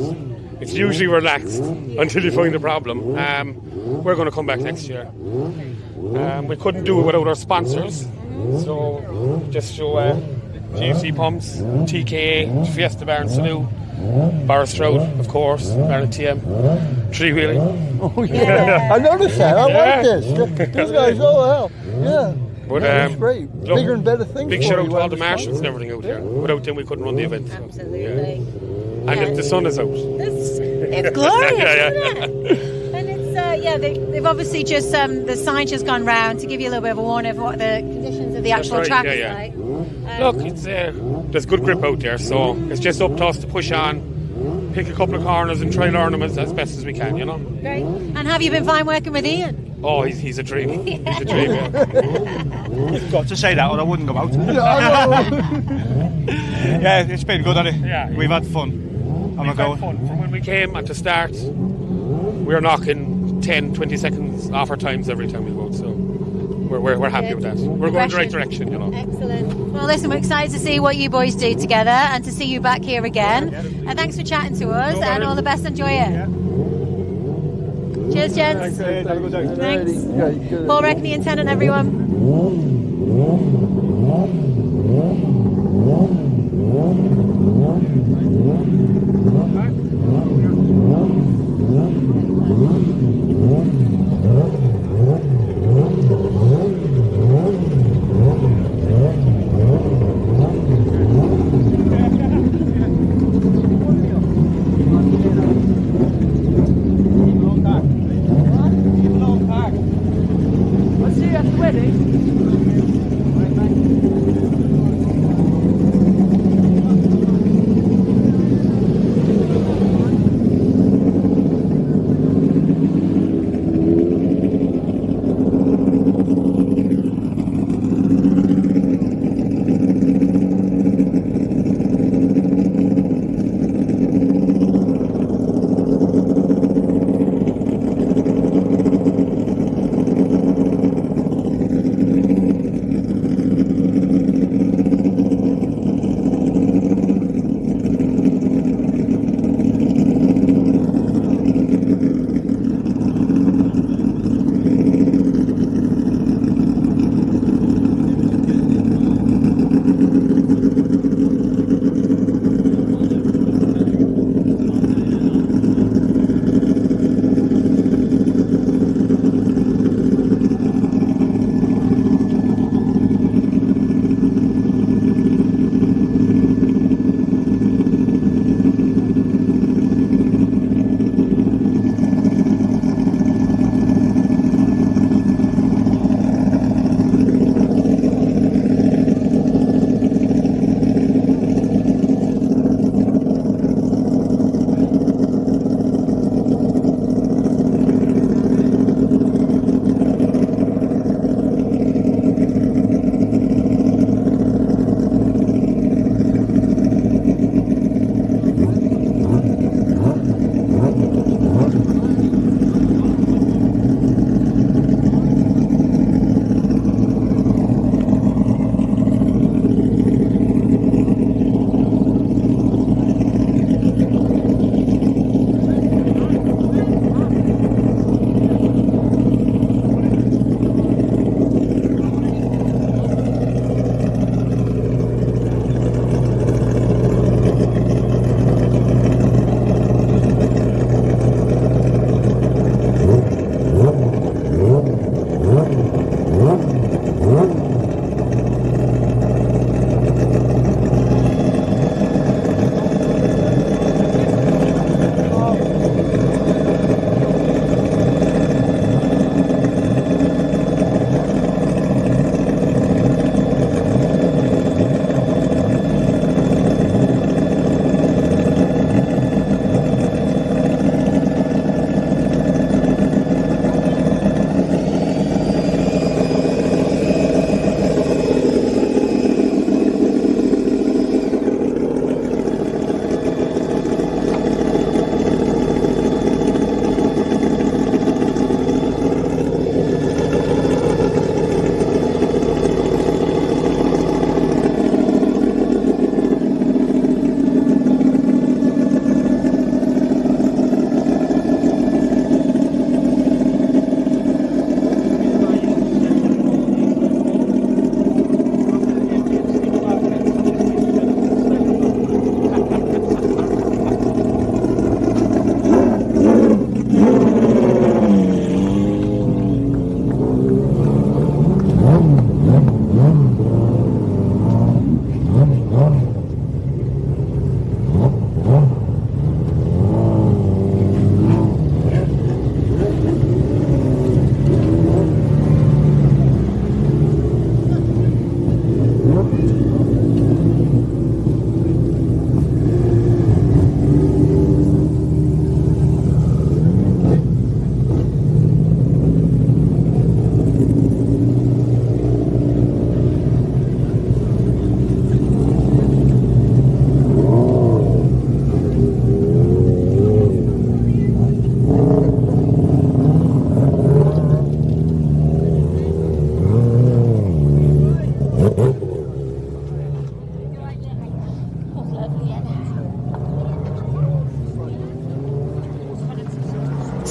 usually relaxed until you find a problem. We're going to come back next year. We couldn't do it without our sponsors. So just show GFC Pumps, TKA, Fiesta Bar and Salute, Bar Stroud, of course, Bar TM, Tree Wheeling.
Oh yeah, I noticed that. I like this. These guys, oh hell, yeah.
But
that's great.
Look,
bigger and better things.
Big shout out to all the marshals and everything out here. Without them, we couldn't run the event. So,
absolutely.
Yeah. And the sun is out.
It's glorious, isn't it? And it's they've obviously just the sign just gone round to give you a little bit of a warning of what the conditions of the actual track is like.
Look, it's there's good grip out there, so it's just up to us to push on, pick a couple of corners and try and learn them as best as we can, you know.
Great. And have you been fine working with Ian?
Oh, he's a dream. He's a dream.
You've got to say that, or I wouldn't go out. Yeah, it's been good, hasn't it? Yeah, we've had fun.
We've had fun. From when we came at the start, we were knocking 10-20 seconds off our times every time we go out, so we're happy with that. We're going in the right direction, you know.
Excellent. Well, listen, we're excited to see what you boys do together and to see you back here again. And thanks for chatting to us, and all the best. Enjoy it. Yeah. Cheers, gents. Thanks. Paul Reck, the intendant, everyone.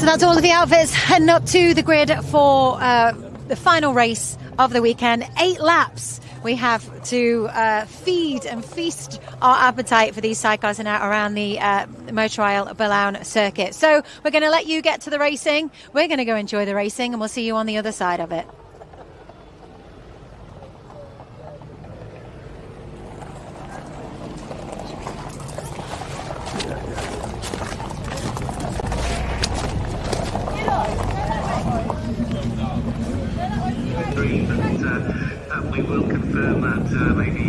that's all of the outfits heading up to the grid for the final race of the weekend. 8 laps we have to feed and feast our appetite for these sidecars now around the Motor Isle Billown circuit. So we're going to let you get to the racing. We're going to go enjoy the racing, and we'll see you on the other side of it.
We will confirm that maybe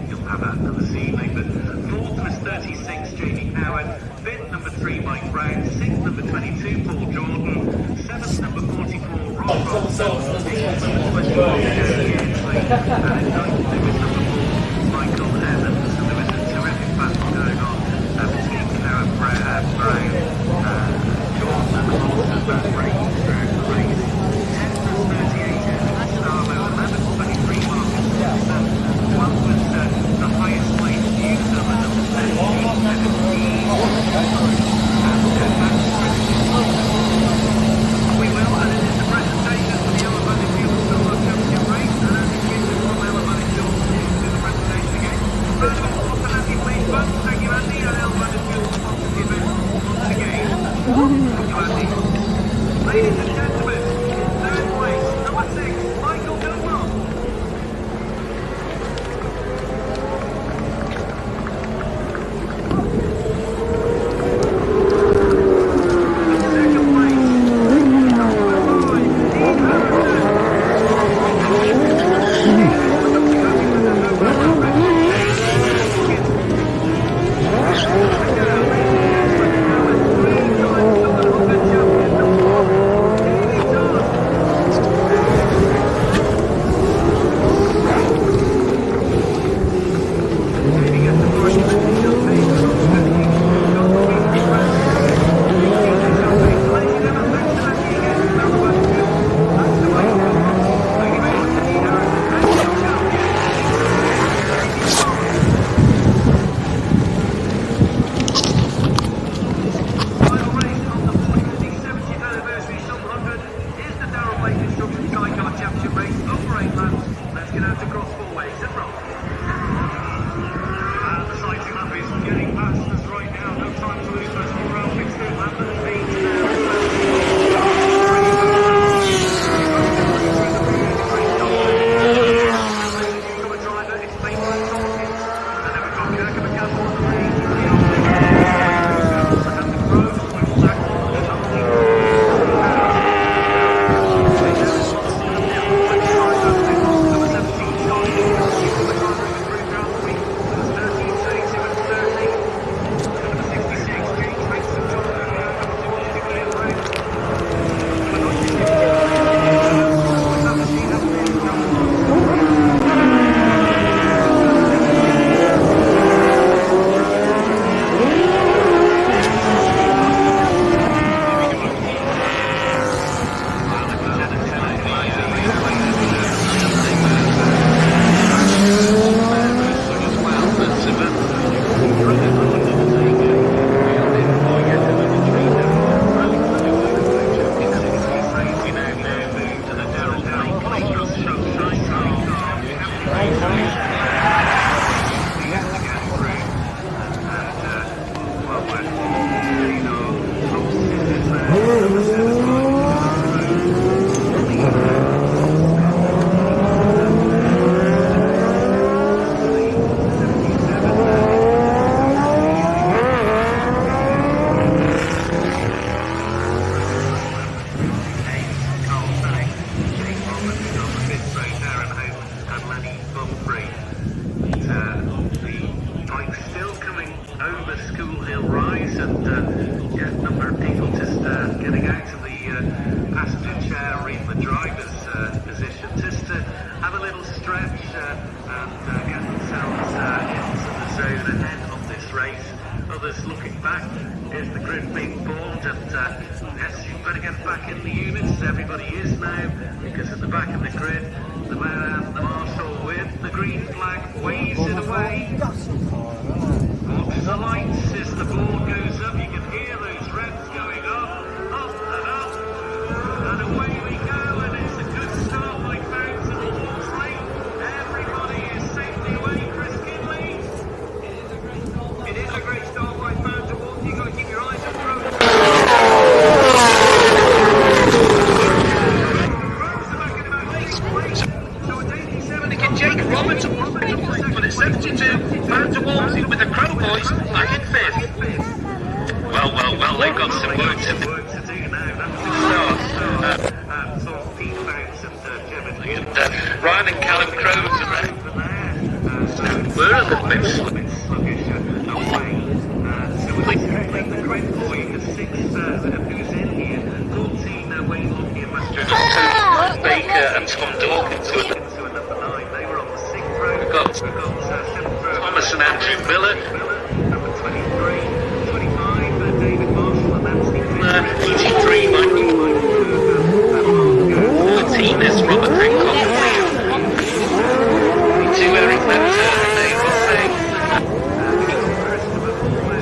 you'll have that for this evening. But 4th was 36, Jamie Howard. 5th, number 3, Mike Brown. 6th, number 22, Paul Jordan. 7th, number 44, Rob Robson. 8th, number 21, Jerry Ainsley. And 9th, there was number 4, Michael Evans. And there was a terrific battle going on between Howard, Brown, Jordan, and Robson. That race throughout the race. 10th was 38, Evan Starlow. 11th, 23, Marcus Wilson. 12th was the highest place, Newcomer, number 17. We will, and it is the presentation for the Alabama Fuel Solo Championship race, and as it gives us one Alabama Fuel to the presentation again. First of all, Dr. Andy, please, folks. Thank you, Andy, and Alabama Fuel sponsors the event once again. Thank you, Andy. Ladies and gentlemen, 3rd place, number 6, Michael Gilmore. The lights as the ball goes up, you can hear those revs going up, Roberts but it's 72. Back to Walmsley with the Crow Boys back in 5th. Well, they've got some work to do now. Ryan and Callum Crows are there. We're a little bit sluggish. Baker and Tom Dawkins were number 9. They were on the 6th row. We've got Thomas and Andrew Miller. Number 23, 25, David Marshall and Nancy. 83, Michael. 14 is Robert Hancock. 22, Eric Mentor and Dave Rossay.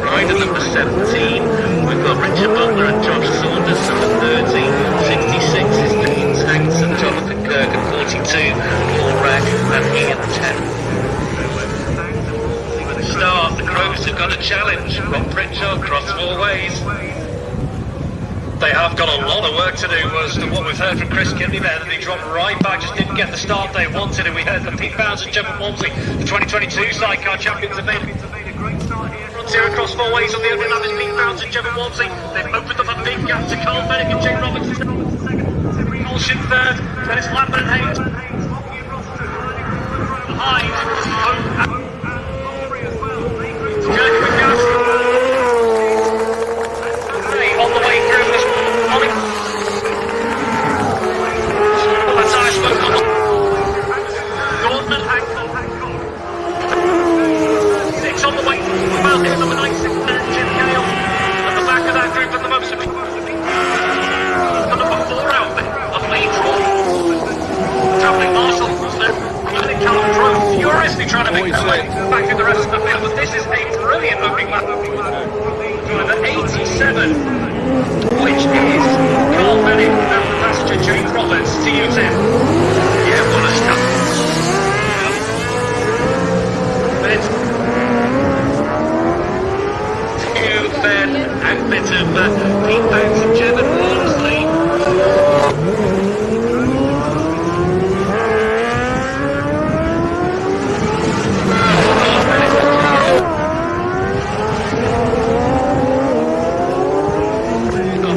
Rider number 17. We've got Richard Butler and Josh Saunders, number 30. 66 is James Hanks and Jonathan Kirk, and 42 Paul Ragg and Ian 10. Start, the Crows have got a challenge. Rob Pritchard cross 4 ways.
They have got a lot of work to do, as to what we've heard from Chris Kidney there, that he dropped right back, just didn't get the start they wanted, and we heard from Pete Bounds and Gemma Walmsley, the 2022 Sidecar champions, have made a great start here. Frontier across 4 ways on the opening lap is Pete Bounds and Gemma Walmsley. They've opened up a big gap to Carl Paddock and Jane Roberts. Holshin third, then it's Lambert and Hayes. Behind, Kirk with gas. On the way through this morning. Gordon and Hancock. 6 on the way. Well, it's number 96, Jim Gale. At the back of that group at the moment. The number 4 out there of Leeds. Travelling Marshall was there. Even in Callum Crow, furiously trying to make their way back in the rest of the field. But this is a brilliant opening lap. Number 87. Which is Carl Benning and the passenger James Roberts to you, Tim. Yeah, what a start. To Ben and bit of Pete Banks and Jevon Walmsley.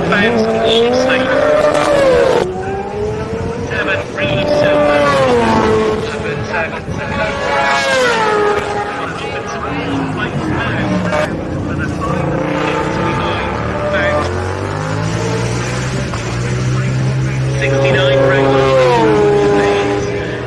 Banks and Walmsley. 7, 3, 7.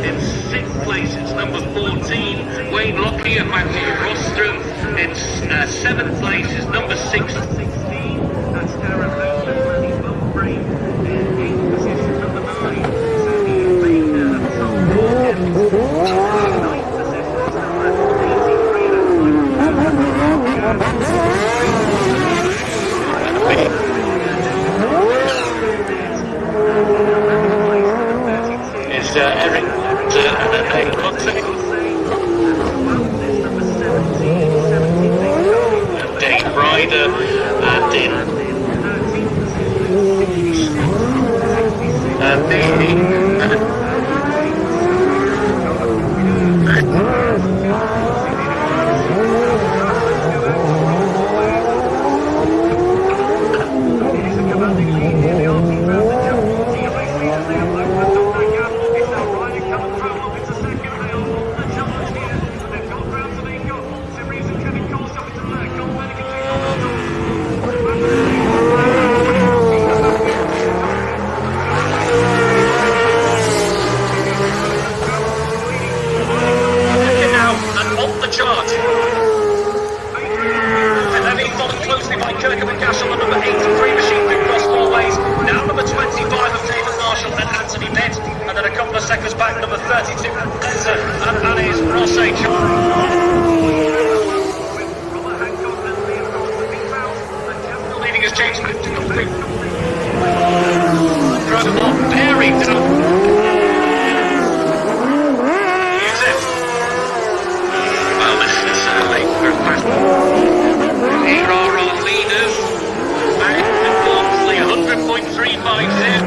In 6th place, it's number 14, Wayne Lockie and Matthew Rostrom. In 7th place is number 6. That's Darren Lewis and he's well free. In 8th position, number 9, Sammy Baker and Tom Dawkins. In 9th position, number 83, is Eric and Dave Ryder, and in seconds back, number 32, Mentor and Annie's Rossage. Leading as James very down. Use it. Well, this is late for fast. Here are our leaders. Back and Walmsley, 100.350.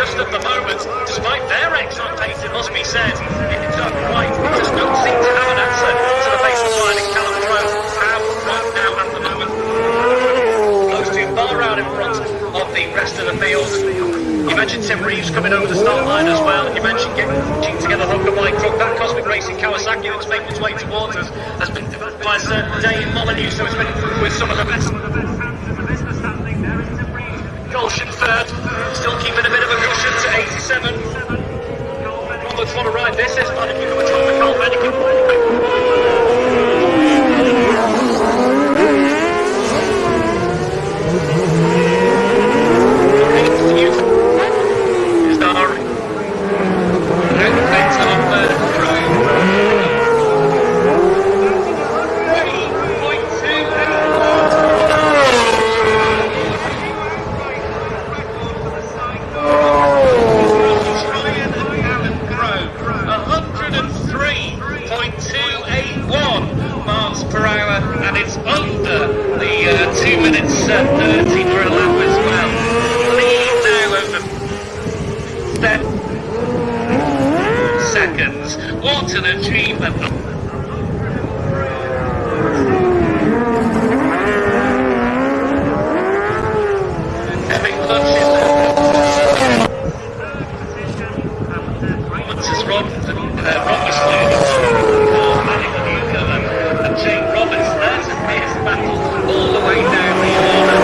just at the moment, despite their excellent pace, it must be said, in turn right, just don't seem to have an answer to the pace of line, and Callum Crowe have right now at the moment. Those two far out in front of the rest of the field. You mentioned Tim Reeves coming over the start line as well. You mentioned getting together Hooker Bike Truck. That Cosmic Racing Kawasaki that's making its way towards us has been developed by a certain Dave Molyneux, so it's been with some of the best. Golshan third, still keeping a bit of a cushion to 87. Roberts, what a ride this is. Paddock number 12, Carl Bennigan. What an achievement! Having lunch in there. Roberts' Rob was manning the Newcomer, and Jake Roberts, there's a fierce battle all the way down the order.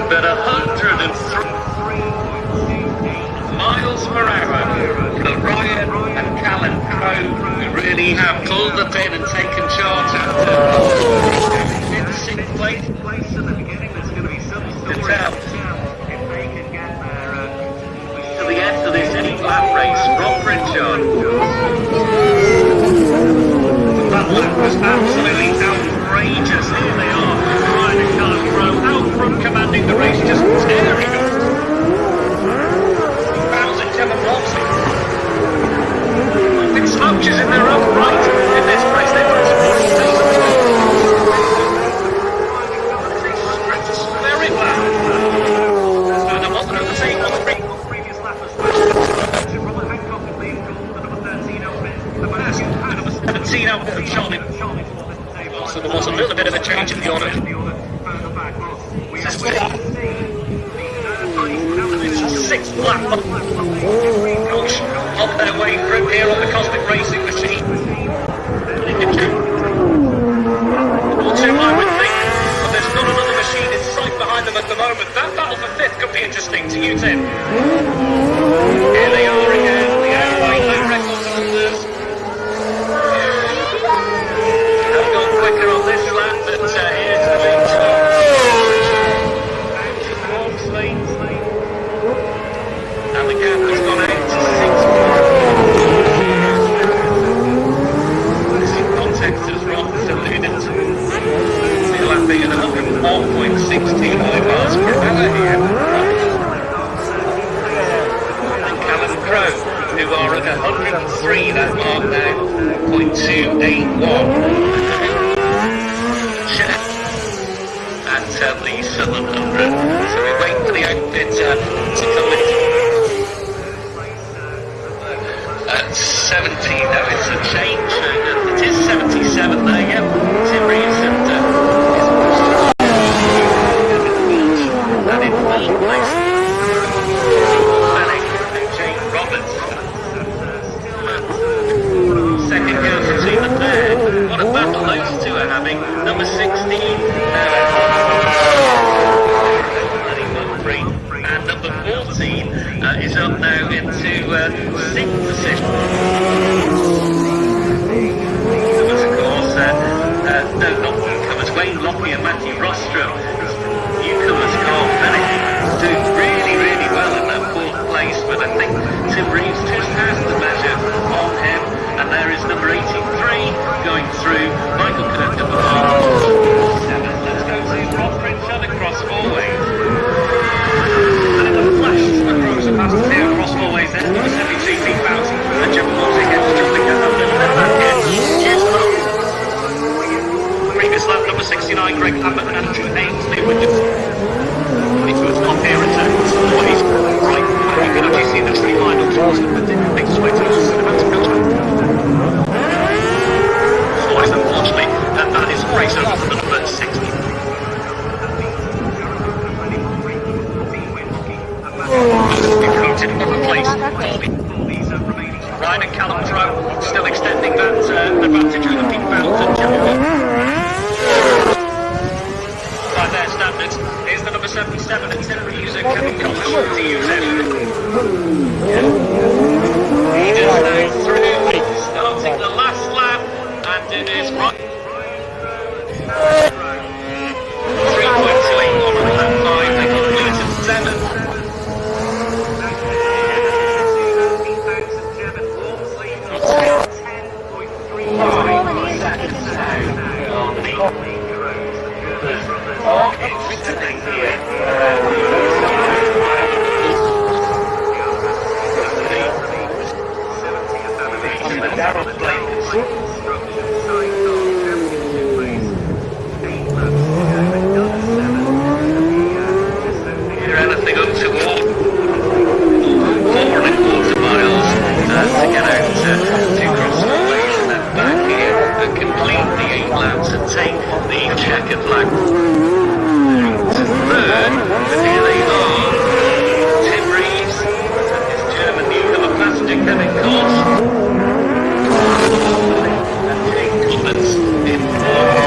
But 103 miles per hour for Ryan and Callum Crowe, who really have pulled the pin and taken charge after in sixth place. At the beginning, there's going to be something to tell if they can get there to the end of this 8-lap race from Pritchard. That lap was absolutely outrageous. Here they are, Ryan and Callum Crowe out front, commanding the race, just tearing up. Bowser, Kevin Watson. I think Smokers in their own right in this race. They were very well. And I'm not going to take on the previous lap as well. Robert Hancock and Liam Gould, the number 13 outfit. The number 17 outfit, Charlie. So there was a little bit of a change in the order. It's a sixth lap on their way through here on the Cosmic Racing machine. All too, I would think, but there's not another machine in sight behind them at the moment. That battle for fifth could be interesting to you, Tim. Here they are again, the airway low record holders. They've gone quicker on this lap, but here's the lead. And the gap has gone out to 6 points. This in context, as Ron has alluded to, we're lapping at 104.69 miles per hour here. And Callum Crowe, who are at 103, that mark now, 0.281. At the Southern 100. So we wait for the outfit to come in. At 70, now it's a change. It is 77 there, yep. Tim Reeves and in third place. Jake Roberts. Second goes to the third. What a battle those two are having. Number 16. And number 14 is up now into 6th position. Newcomers, of course, no, not Newcomers, Wayne Lockey and Matthew Rostrom. Newcomers, Carl Bennigan, doing really, really well in that 4th place, but I think Tim Reeves just has the measure on him, and there is number 83 going through, Michael Kirk, number 7. Let's go to Rob Pritchard across 4 ways. And in the flash, the Crows are past here across 4 ways, there's number 72. makes its way to the cinematic filter. Flies unfortunately, and that is race over for number 60. Defeated in the place. Ryan and Callum Trout still extending that advantage with the Pete Fountain champion. By their standards, here's the number 77 and temporary user Kevin Collins to use it. He is now through, starting the last lap, and it is right. 3.28 on lap 5, they completed 7. Anything up to 4.25 miles to get out to cross the ways and then back here and complete the 8 laps and take the checkered flag. To third, and here they are, Tim Reeves and his German Newcomer passenger Kevin Collins. And Jake Collins in fourth.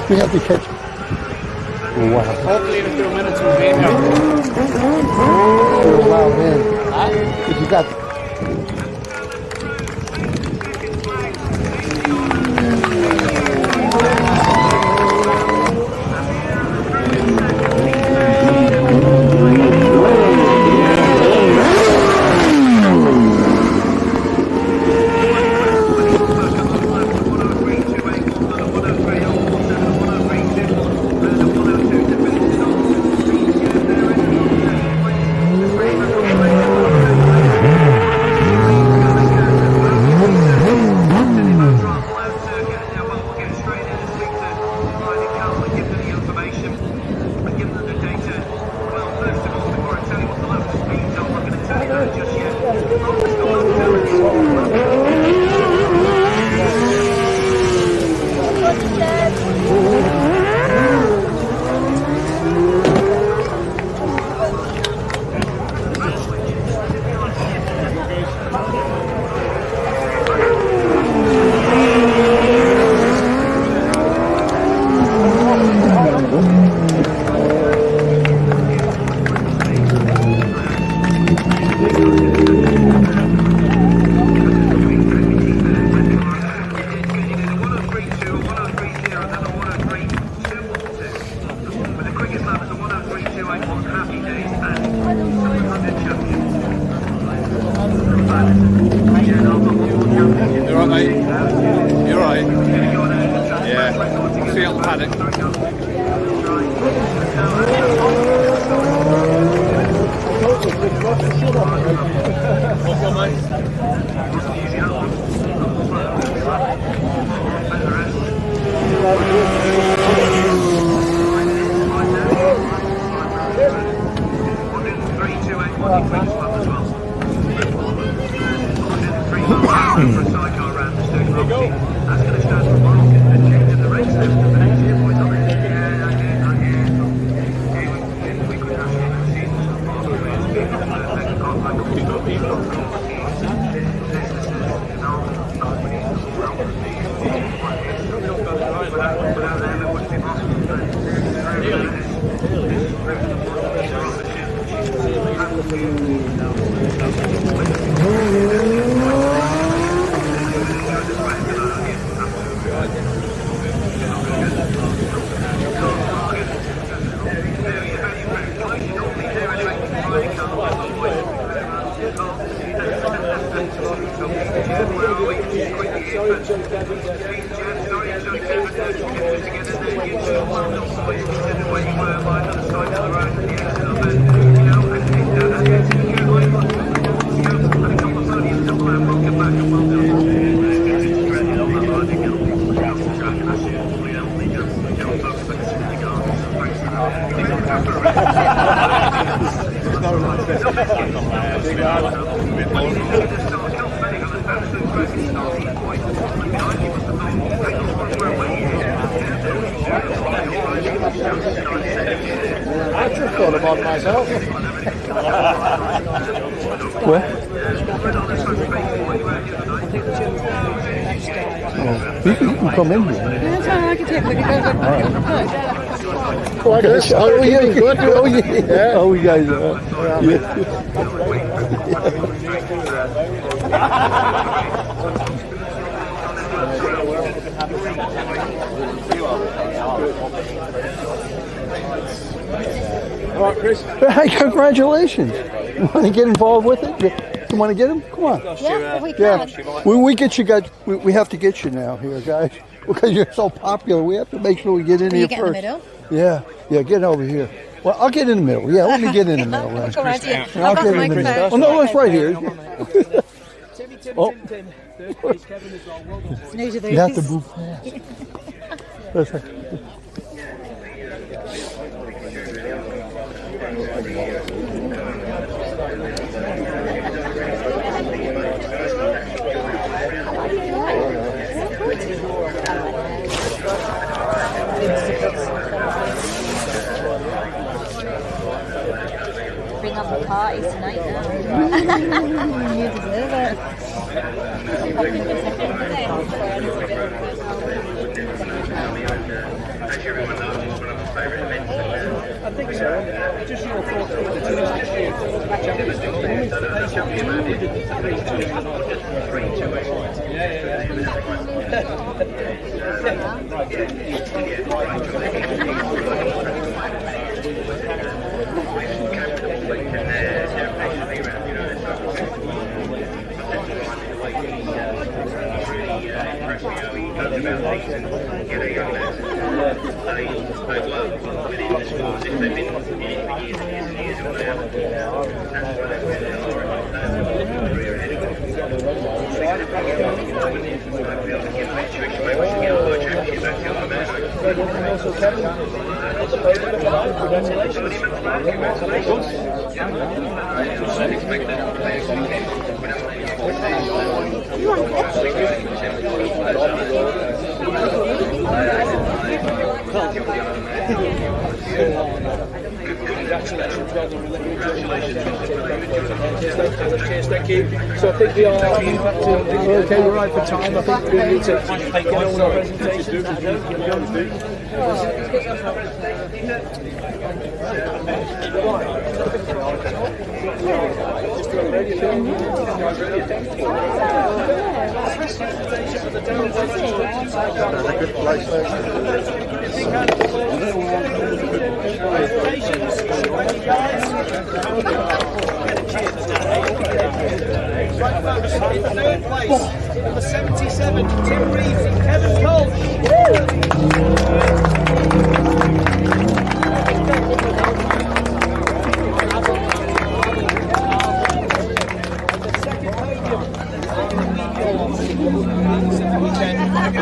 We have to catch. Wow.
Hopefully in a few minutes we'll be
Wow, man. If you got.
I just thought about myself.
Where? Oh, you can come in here.
That's all I can take. We can go.
Like this.
Oh, yeah.
Good.
Oh, yeah. Oh, you guys are.
All right, Chris.
Hey, congratulations. You want to get involved with it? You want to get him? Come on.
Yeah, we can.
We get you guys. We have to get you now here, guys, because you're so popular. We have to make sure we get in
Will
here
you get
first.
in the middle?
Yeah, get over here. Well, I'll get in the middle. Yeah, let me get in the middle. Then.
Go right here.
I'll get in the middle. Oh no, it's right here. Oh. You have to move fast. That's right.
Bring on the party tonight now. You deserve it.
I think so. Just your thoughts with the teams this year. Thank you. So I think we are okay, we're right for time. I think we need to get on with our presentation. In third place, number 77, Tim Reeves and Kevin Colch.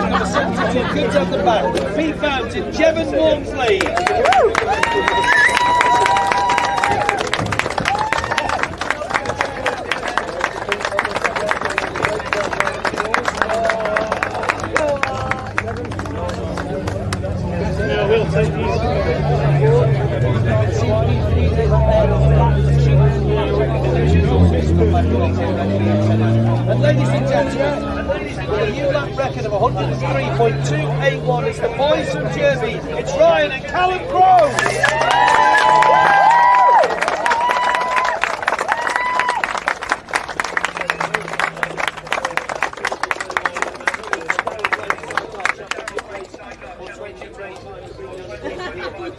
Number 72, kids at the back, Pete Fountain, Jevon Walmsley. And ladies and gentlemen, with a new lap record of 103.281, it's the boys from Jersey. It's Ryan and Callum Crowe.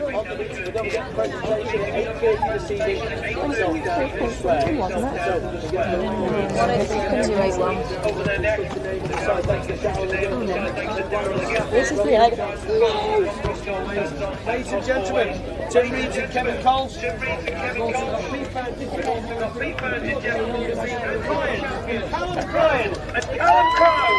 On the
This is the egg.
Ladies and gentlemen, Tim Reeves and Kevin Coles. Tim Reeves and Kevin Coles. Callum Bryan and Callum Crowe.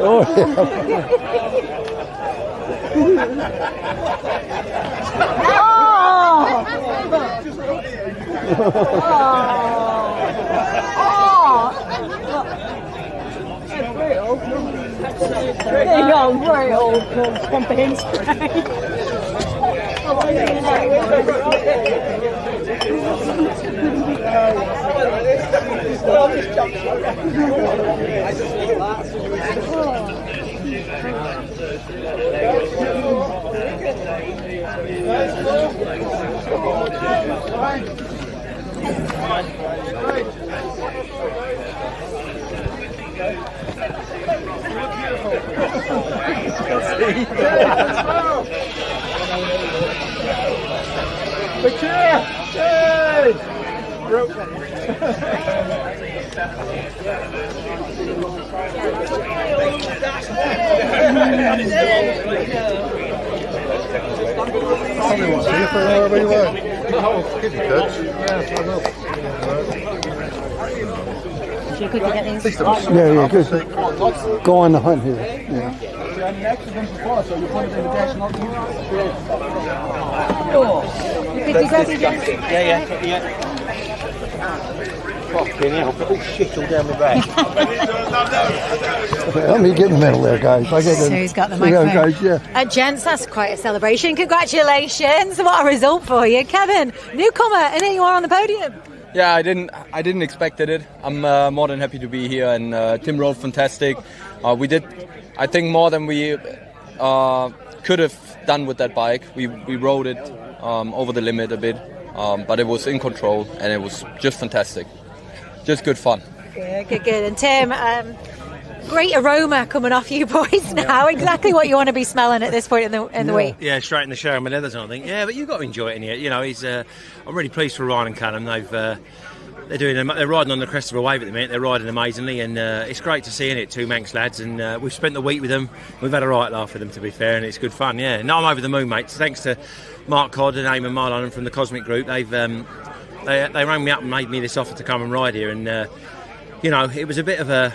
Oh,
There you go, very old pumping spray.
Yeah, good. Go on the hunt here. Yeah.
Fucking hell, put all shit all down my back.
Let me get in the middle there, guys. I get
So he's got the microphone.
Guys, yeah.
Gents, that's quite a celebration. Congratulations. What a result for you. Kevin, newcomer, and here you are on the podium.
Yeah, I didn't expect it. I'm more than happy to be here, and Tim rode fantastic. We did, I think, more than we could have done with that bike. We rode it over the limit a bit, but it was in control, and it was just fantastic. Just good fun.
Good. And Tim, great aroma coming off you boys now. Exactly what you want to be smelling at this point in the week.
Yeah, straight in the shower, my leathers, I think. Yeah, but you've got to enjoy it in here. You know, I'm really pleased for Ryan and Callum. They're riding on the crest of a wave at the minute. They're riding amazingly, and it's great to see it. Two Manx lads, and we've spent the week with them. We've had a right laugh with them, to be fair, and it's good fun. Yeah, no, I'm over the moon, mate. Thanks to Mark Codd and Eamon Marlon from the Cosmic Group. They rang me up and made me this offer to come and ride here, and it was a bit of I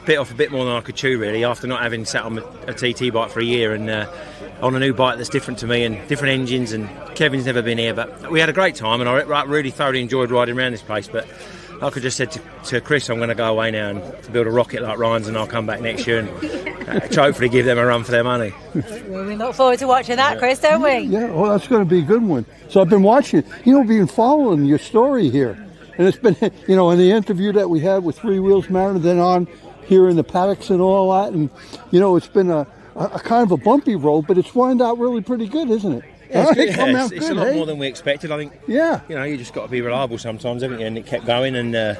bit off a bit more than I could chew, really, after not having sat on a TT bike for a year and on a new bike that's different to me and different engines, and Kevin's never been here, but we had a great time, and I really thoroughly enjoyed riding around this place. But like I just said to Chris, I'm going to go away now and build a rocket like Ryan's, and I'll come back next year and hopefully give them a run for their money.
Well, we look forward to watching that, Chris, don't we?
Yeah, well, that's going to be a good one. So I've been watching, been following your story here. And it's been, in the interview that we had with Three Wheels Mariner, then on here in the paddocks and all that. And, it's been a kind of a bumpy road, but it's wound out really pretty good, isn't it?
Yeah, it's, good, yeah, it's a lot more than we expected, I think.
Yeah.
You just got to be reliable sometimes, haven't you? And it kept going, and it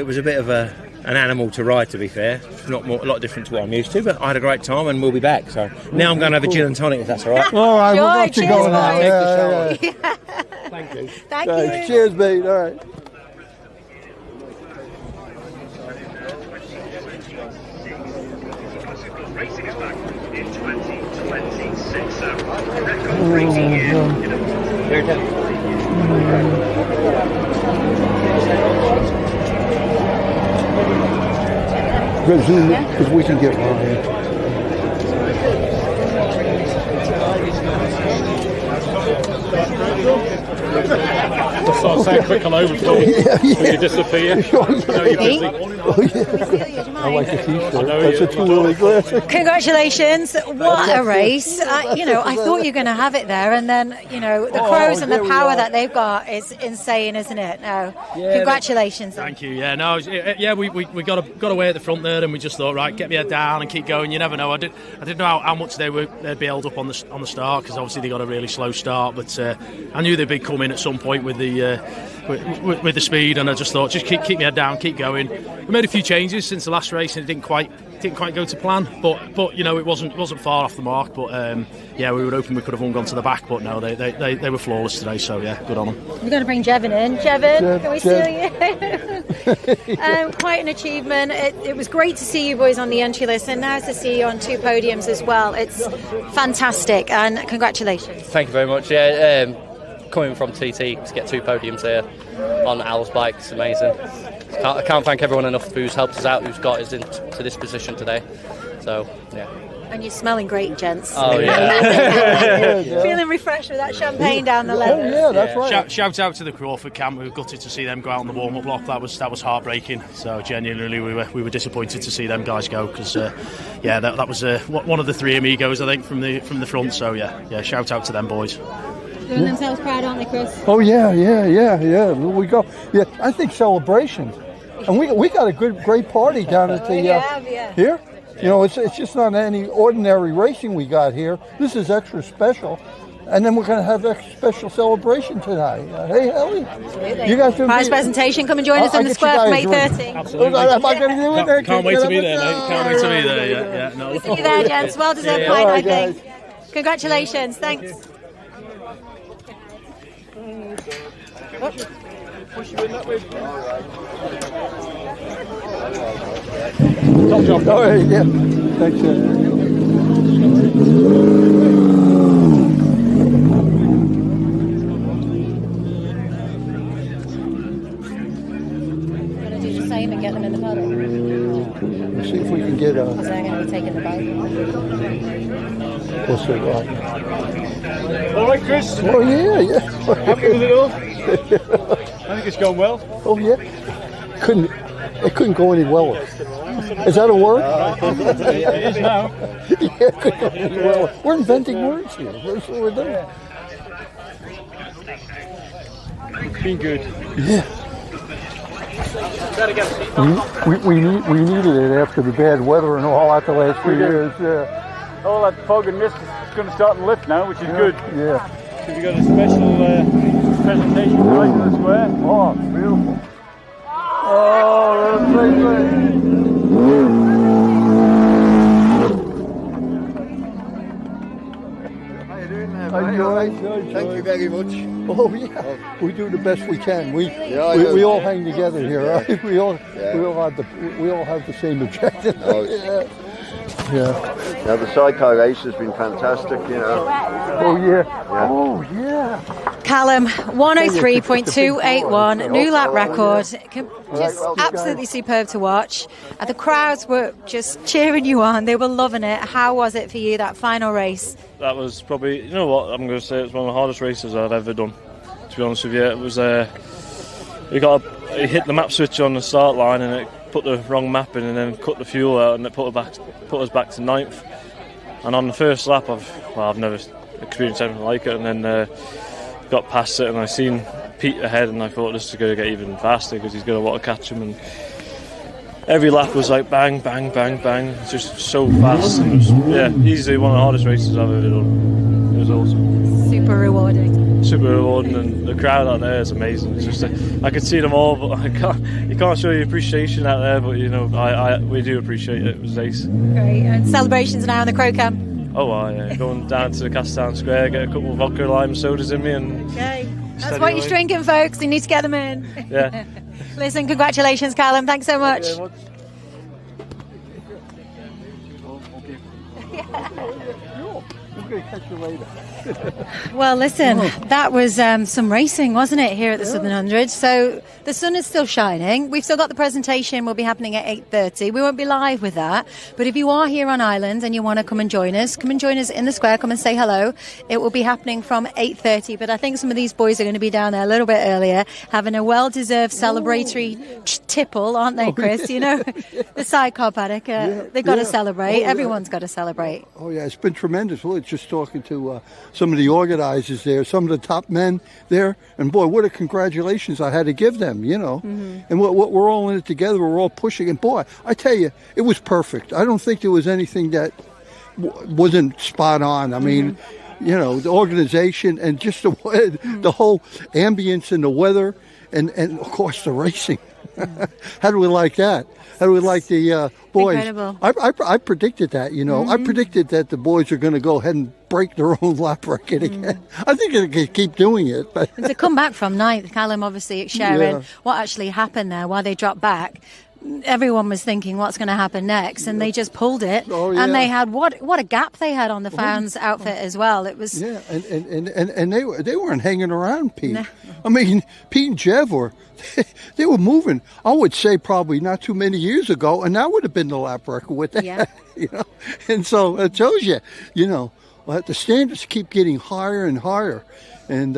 was a bit of an animal to ride, to be fair. A lot different to what I'm used to, but I had a great time, and we'll be back. So now I'm going to have a gin and tonic, if that's all right.
All right, we'll let you go now.
Yeah.
Thank you.
Thank you.
Cheers, mate. All right.
Racing is back in 2026. Record racing year.
Good zoom because we can get Ryan.
So I'll say a quick hello before you disappear.
I like the t-shirt. That's a two-wheeling classic.
Congratulations. What a race. I thought you were going to have it there, and then, the Crows and the power that they've got is insane, isn't it? No. Congratulations.
Thank you. We got away at the front there, and we just thought, right, get my head down and keep going. You never know. I didn't know how much they'd be held up on the start, because obviously they got a really slow start, but I knew they'd be coming at some point with the speed, and I just thought, just keep my head down, keep going. We made a few changes since the last race, and it didn't quite go to plan, but it wasn't far off the mark. But we were hoping we could have gone to the back, but no, they were flawless today. So good on them.
We're going to bring Jevon in. Jevon, can we see you? Quite an achievement. It was great to see you boys on the entry list, and now to see you on 2 podiums as well. It's fantastic, and congratulations.
Thank you very much. Coming from TT to get 2 podiums here on Al's bike, it's amazing. I can't thank everyone enough who's helped us out, who's got us into this position today. So, yeah.
And you're smelling great, gents.
Oh, yeah.
Feeling refreshed with that champagne down the leather.
Oh, yeah, that's right.
Shout out to the Crawford camp. We were gutted to see them go out on the warm-up block. That was heartbreaking. So genuinely, we were disappointed to see them guys go, because that was one of the 3 amigos, I think, from the front. So shout out to them boys.
Doing themselves proud, aren't they, Chris?
Oh yeah. We go. Yeah, I think celebrations, and we got a great party down at the here. It's just not any ordinary racing we got here. This is extra special, and then we're going to have extra special celebration tonight. Hey, Ellie,
absolutely.
You guys
prize presentation. Come and join us in the square from 8:30.
Absolutely.
Am I going to do it there?
Can't wait to be there, mate. Can't wait to be there. Yeah. No.
We'll see you there, gents. Well deserved point, I think. Congratulations. Thanks.
Push you in that way.
Top job.
Oh, yeah. Thanks.
We're going to do the same and get them in the paddock.
Let's see if we can get
Because they're going to be taking the bike.
We'll see.
All right, Chris.
Oh, yeah.
Happy with it all? I think it's gone well.
Oh, yeah. It couldn't go any well. Is that a word?
It is now.
Yeah, it couldn't go any well. We're inventing words here. That's what we're doing.
Been good.
Yeah. We needed it after the bad weather and all that the last few years. Yeah.
All that fog and mist is going to start to lift now, which is good.
Yeah.
So we got a special presentation right in the square.
Oh, beautiful. Oh, that's great.
How you doing there,
How you doing?
Thank you very much.
Oh yeah, we do the best we can. We all hang together here, right? We all have the same objective. Yeah.
Now the Sidecar race has been fantastic,
Oh yeah.
Callum, 103.281, new lap record. Just absolutely superb to watch. The crowds were just cheering you on. They were loving it. How was it for you, that final race?
That was probably, you know what, I'm going to say it's one of the hardest races I've ever done, to be honest with you. It was, it hit the map switch on the start line and it put the wrong map in and then cut the fuel out and it put us back to 9th. And on the first lap, I've never experienced anything like it, and then got past it and I seen Pete ahead and I thought this is going to get even faster because he's going to want to catch him, and every lap was like bang, bang, bang, bang. It's just so fast, and it was, easily one of the hardest races I've ever done. It was awesome.
Super rewarding,
and the crowd out there is amazing. It's just I could see them all, but you can't show your appreciation out there, but we do appreciate it. It was ace.
Great. And celebrations now in the Crow Camp.
Oh, yeah. Going down to the Castletown Square, get a couple of vodka lime sodas in me, and
that's what you're drinking, folks. You need to get them in.
Yeah.
Listen, congratulations, Callum. Thanks so much.
going to catch you later.
Well, listen, that was some racing, wasn't it, here at the Southern 100? So the sun is still shining. We've still got the presentation. Will be happening at 8:30. We won't be live with that. But if you are here on Island and you want to come and join us in the square. Come and say hello. It will be happening from 8:30. But I think some of these boys are going to be down there a little bit earlier, having a well-deserved celebratory tipple, aren't they, Chris? You know, the Sidecar Paddock. They've got to celebrate. Everyone's got to celebrate.
Oh, yeah, it's been tremendous. Well, just talking to some of the organizers there, some of the top men there, and boy, what a congratulations I had to give them, you know. And we're all in it together. We're all pushing. And boy, I tell you, it was perfect. I don't think there was anything that wasn't spot on. I mean, you know, the organization and just the whole ambience and the weather and of course the racing. How do we like that? How do we like the boys?
Incredible.
I predicted that, you know. I predicted that the boys are going to go ahead and break their own lap record again. I think they're going to keep doing it. But
And to come back from ninth, Callum obviously sharing what actually happened there, why they dropped back. Everyone was thinking what's going to happen next, and they just pulled it. And they had what a gap they had on the fans' outfit as well. It was
and they weren't hanging around, Pete. No. I mean, Pete and Jeff they were moving. I would say probably not too many years ago, and that would have been the lap record with that. Yeah. You know, and so it shows you, you know, the standards keep getting higher and higher, and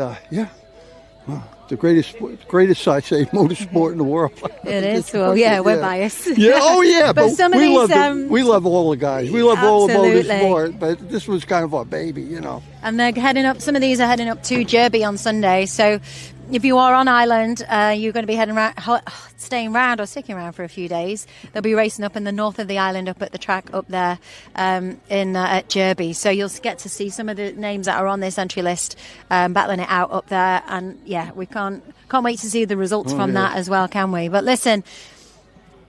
the greatest, I say, motorsport in the world.
It is. Well, yeah, we're biased.
Yeah, oh yeah,
but some of these,
we love all the guys. We love all the motorsport, but this was kind of our baby, you know.
And they're heading up. Some of these are heading up to Derby on Sunday. So, if you are on Island, you're going to be heading around, sticking around for a few days. They'll be racing up in the north of the island, up at the track up there at Derby. So you'll get to see some of the names that are on this entry list battling it out up there. And yeah, we can't wait to see the results from that as well, can we? But listen,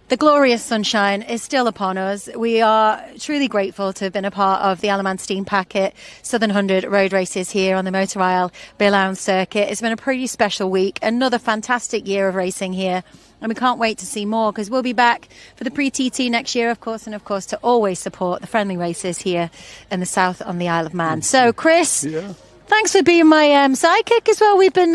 the glorious sunshine is still upon us. We are truly grateful to have been a part of the Alaman Steam Packet Southern 100 road races here on the Motor Isle Billown circuit. It's been a pretty special week. Another fantastic year of racing here. And we can't wait to see more, because we'll be back for the pre-TT next year, of course, and of course to always support the friendly races here in the south on the Isle of Man. So, Chris, thanks for being my sidekick as well. We've been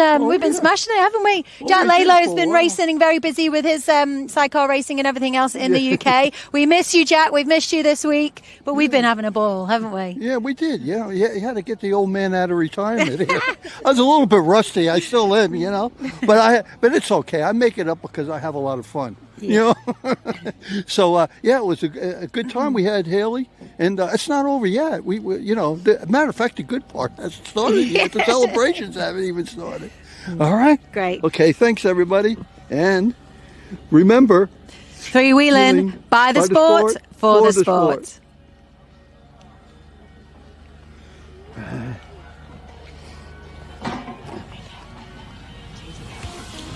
smashing it, haven't we? Jack Laylo's been racing and very busy with his sidecar racing and everything else in the UK. We miss you, Jack. We've missed you this week, but we've been having a ball, haven't we?
Yeah, we did. Yeah, you had to get the old man out of retirement. I was a little bit rusty. I still am, you know, but it's okay. I make it up because I have a lot of fun. You know, so it was a good time we had, Haley, and it's not over yet. We you know, matter of fact, the good part hasn't started yet. The celebrations haven't even started. All right,
great.
Okay, thanks everybody, and remember,
three-wheeling by the sport for the sport.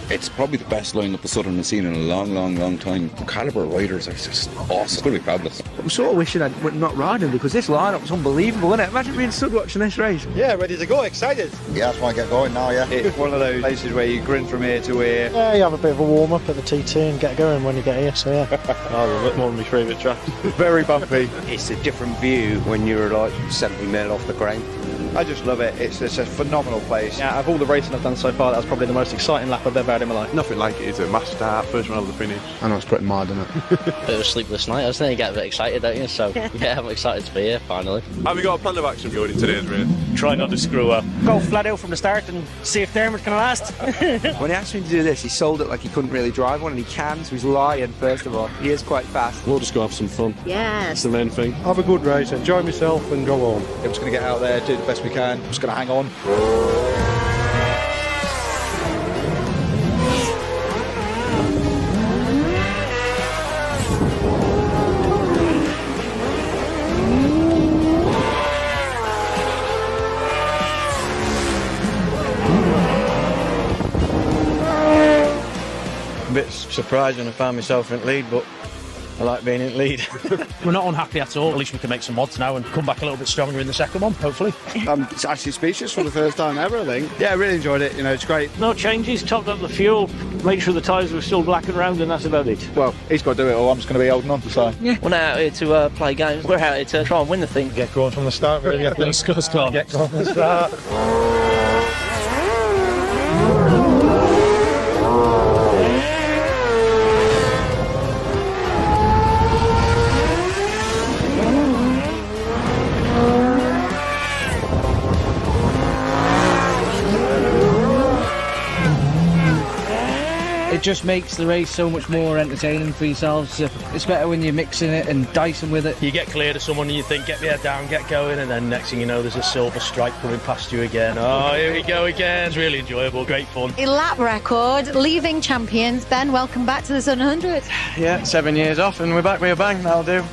It's probably the best lineup the Southern has seen in a long time. The calibre of riders are just awesome. It's going to be fabulous.
I'm sort of wishing I'd not riding, because this lineup was unbelievable, isn't it? Imagine being stood watching this race.
Yeah, ready to go, excited.
Yeah, I just want to get going now, yeah.
It's one of those places where you grin from ear to ear.
Yeah, you have a bit of a warm-up at the TT and get going when you get here, so yeah.
I love it, one of my favourite tracks.
Very bumpy.
It's a different view when you're like 70 mil off the ground.
I just love it. It's a phenomenal place.
Yeah, of all the racing I've done so far, that's probably the most exciting lap I've ever had in my life.
Nothing like it. It's a mass start, first one over the finish.
I know it's pretty mad, isn't it?
Bit of a sleepless night. I was thinking you get a bit excited, don't you? So yeah, I'm excited to be here finally.
Have you got a plan of action going in today's race?
Try not to screw up.
Go flat out from the start and see if Dermot's going to last.
When he asked me to do this, he sold it like he couldn't really drive one, and he can, so he's lying, first of all. He is quite fast.
We'll just go have some fun.
Yes.
That's the main thing.
Have a good race, enjoy myself and go home.
I'm just going to get out there, do the best we can. I'm just going to hang on.
A bit surprised when I found myself in the lead, but
I like being in lead.
We're not unhappy at all. At least we can make some mods now and come back a little bit stronger in the second one, hopefully.
I'm actually speechless for the first time ever, I think. Yeah, I really enjoyed it. You know, it's great.
No changes, topped up the fuel, made sure the tyres were still black and round, and that's about it.
Well, he's got to do it all. I'm just going to be holding on. So
Yeah. We're not out here to play games. We're out here to try and win the thing.
Get going from the start, really. I think.
Let's go, Scott.
Get going from the start.
It just makes the race so much more entertaining for yourselves. It's better when you're mixing it and dicing with it.
You get clear to someone and you think, get me head down, get going, and then next thing you know, there's a silver stripe coming past you again. Oh, here we go again. It's really enjoyable, great fun.
A lap record, leaving champions. Ben, welcome back to the 700.
Yeah, 7 years off and we're back with a bang, that'll do.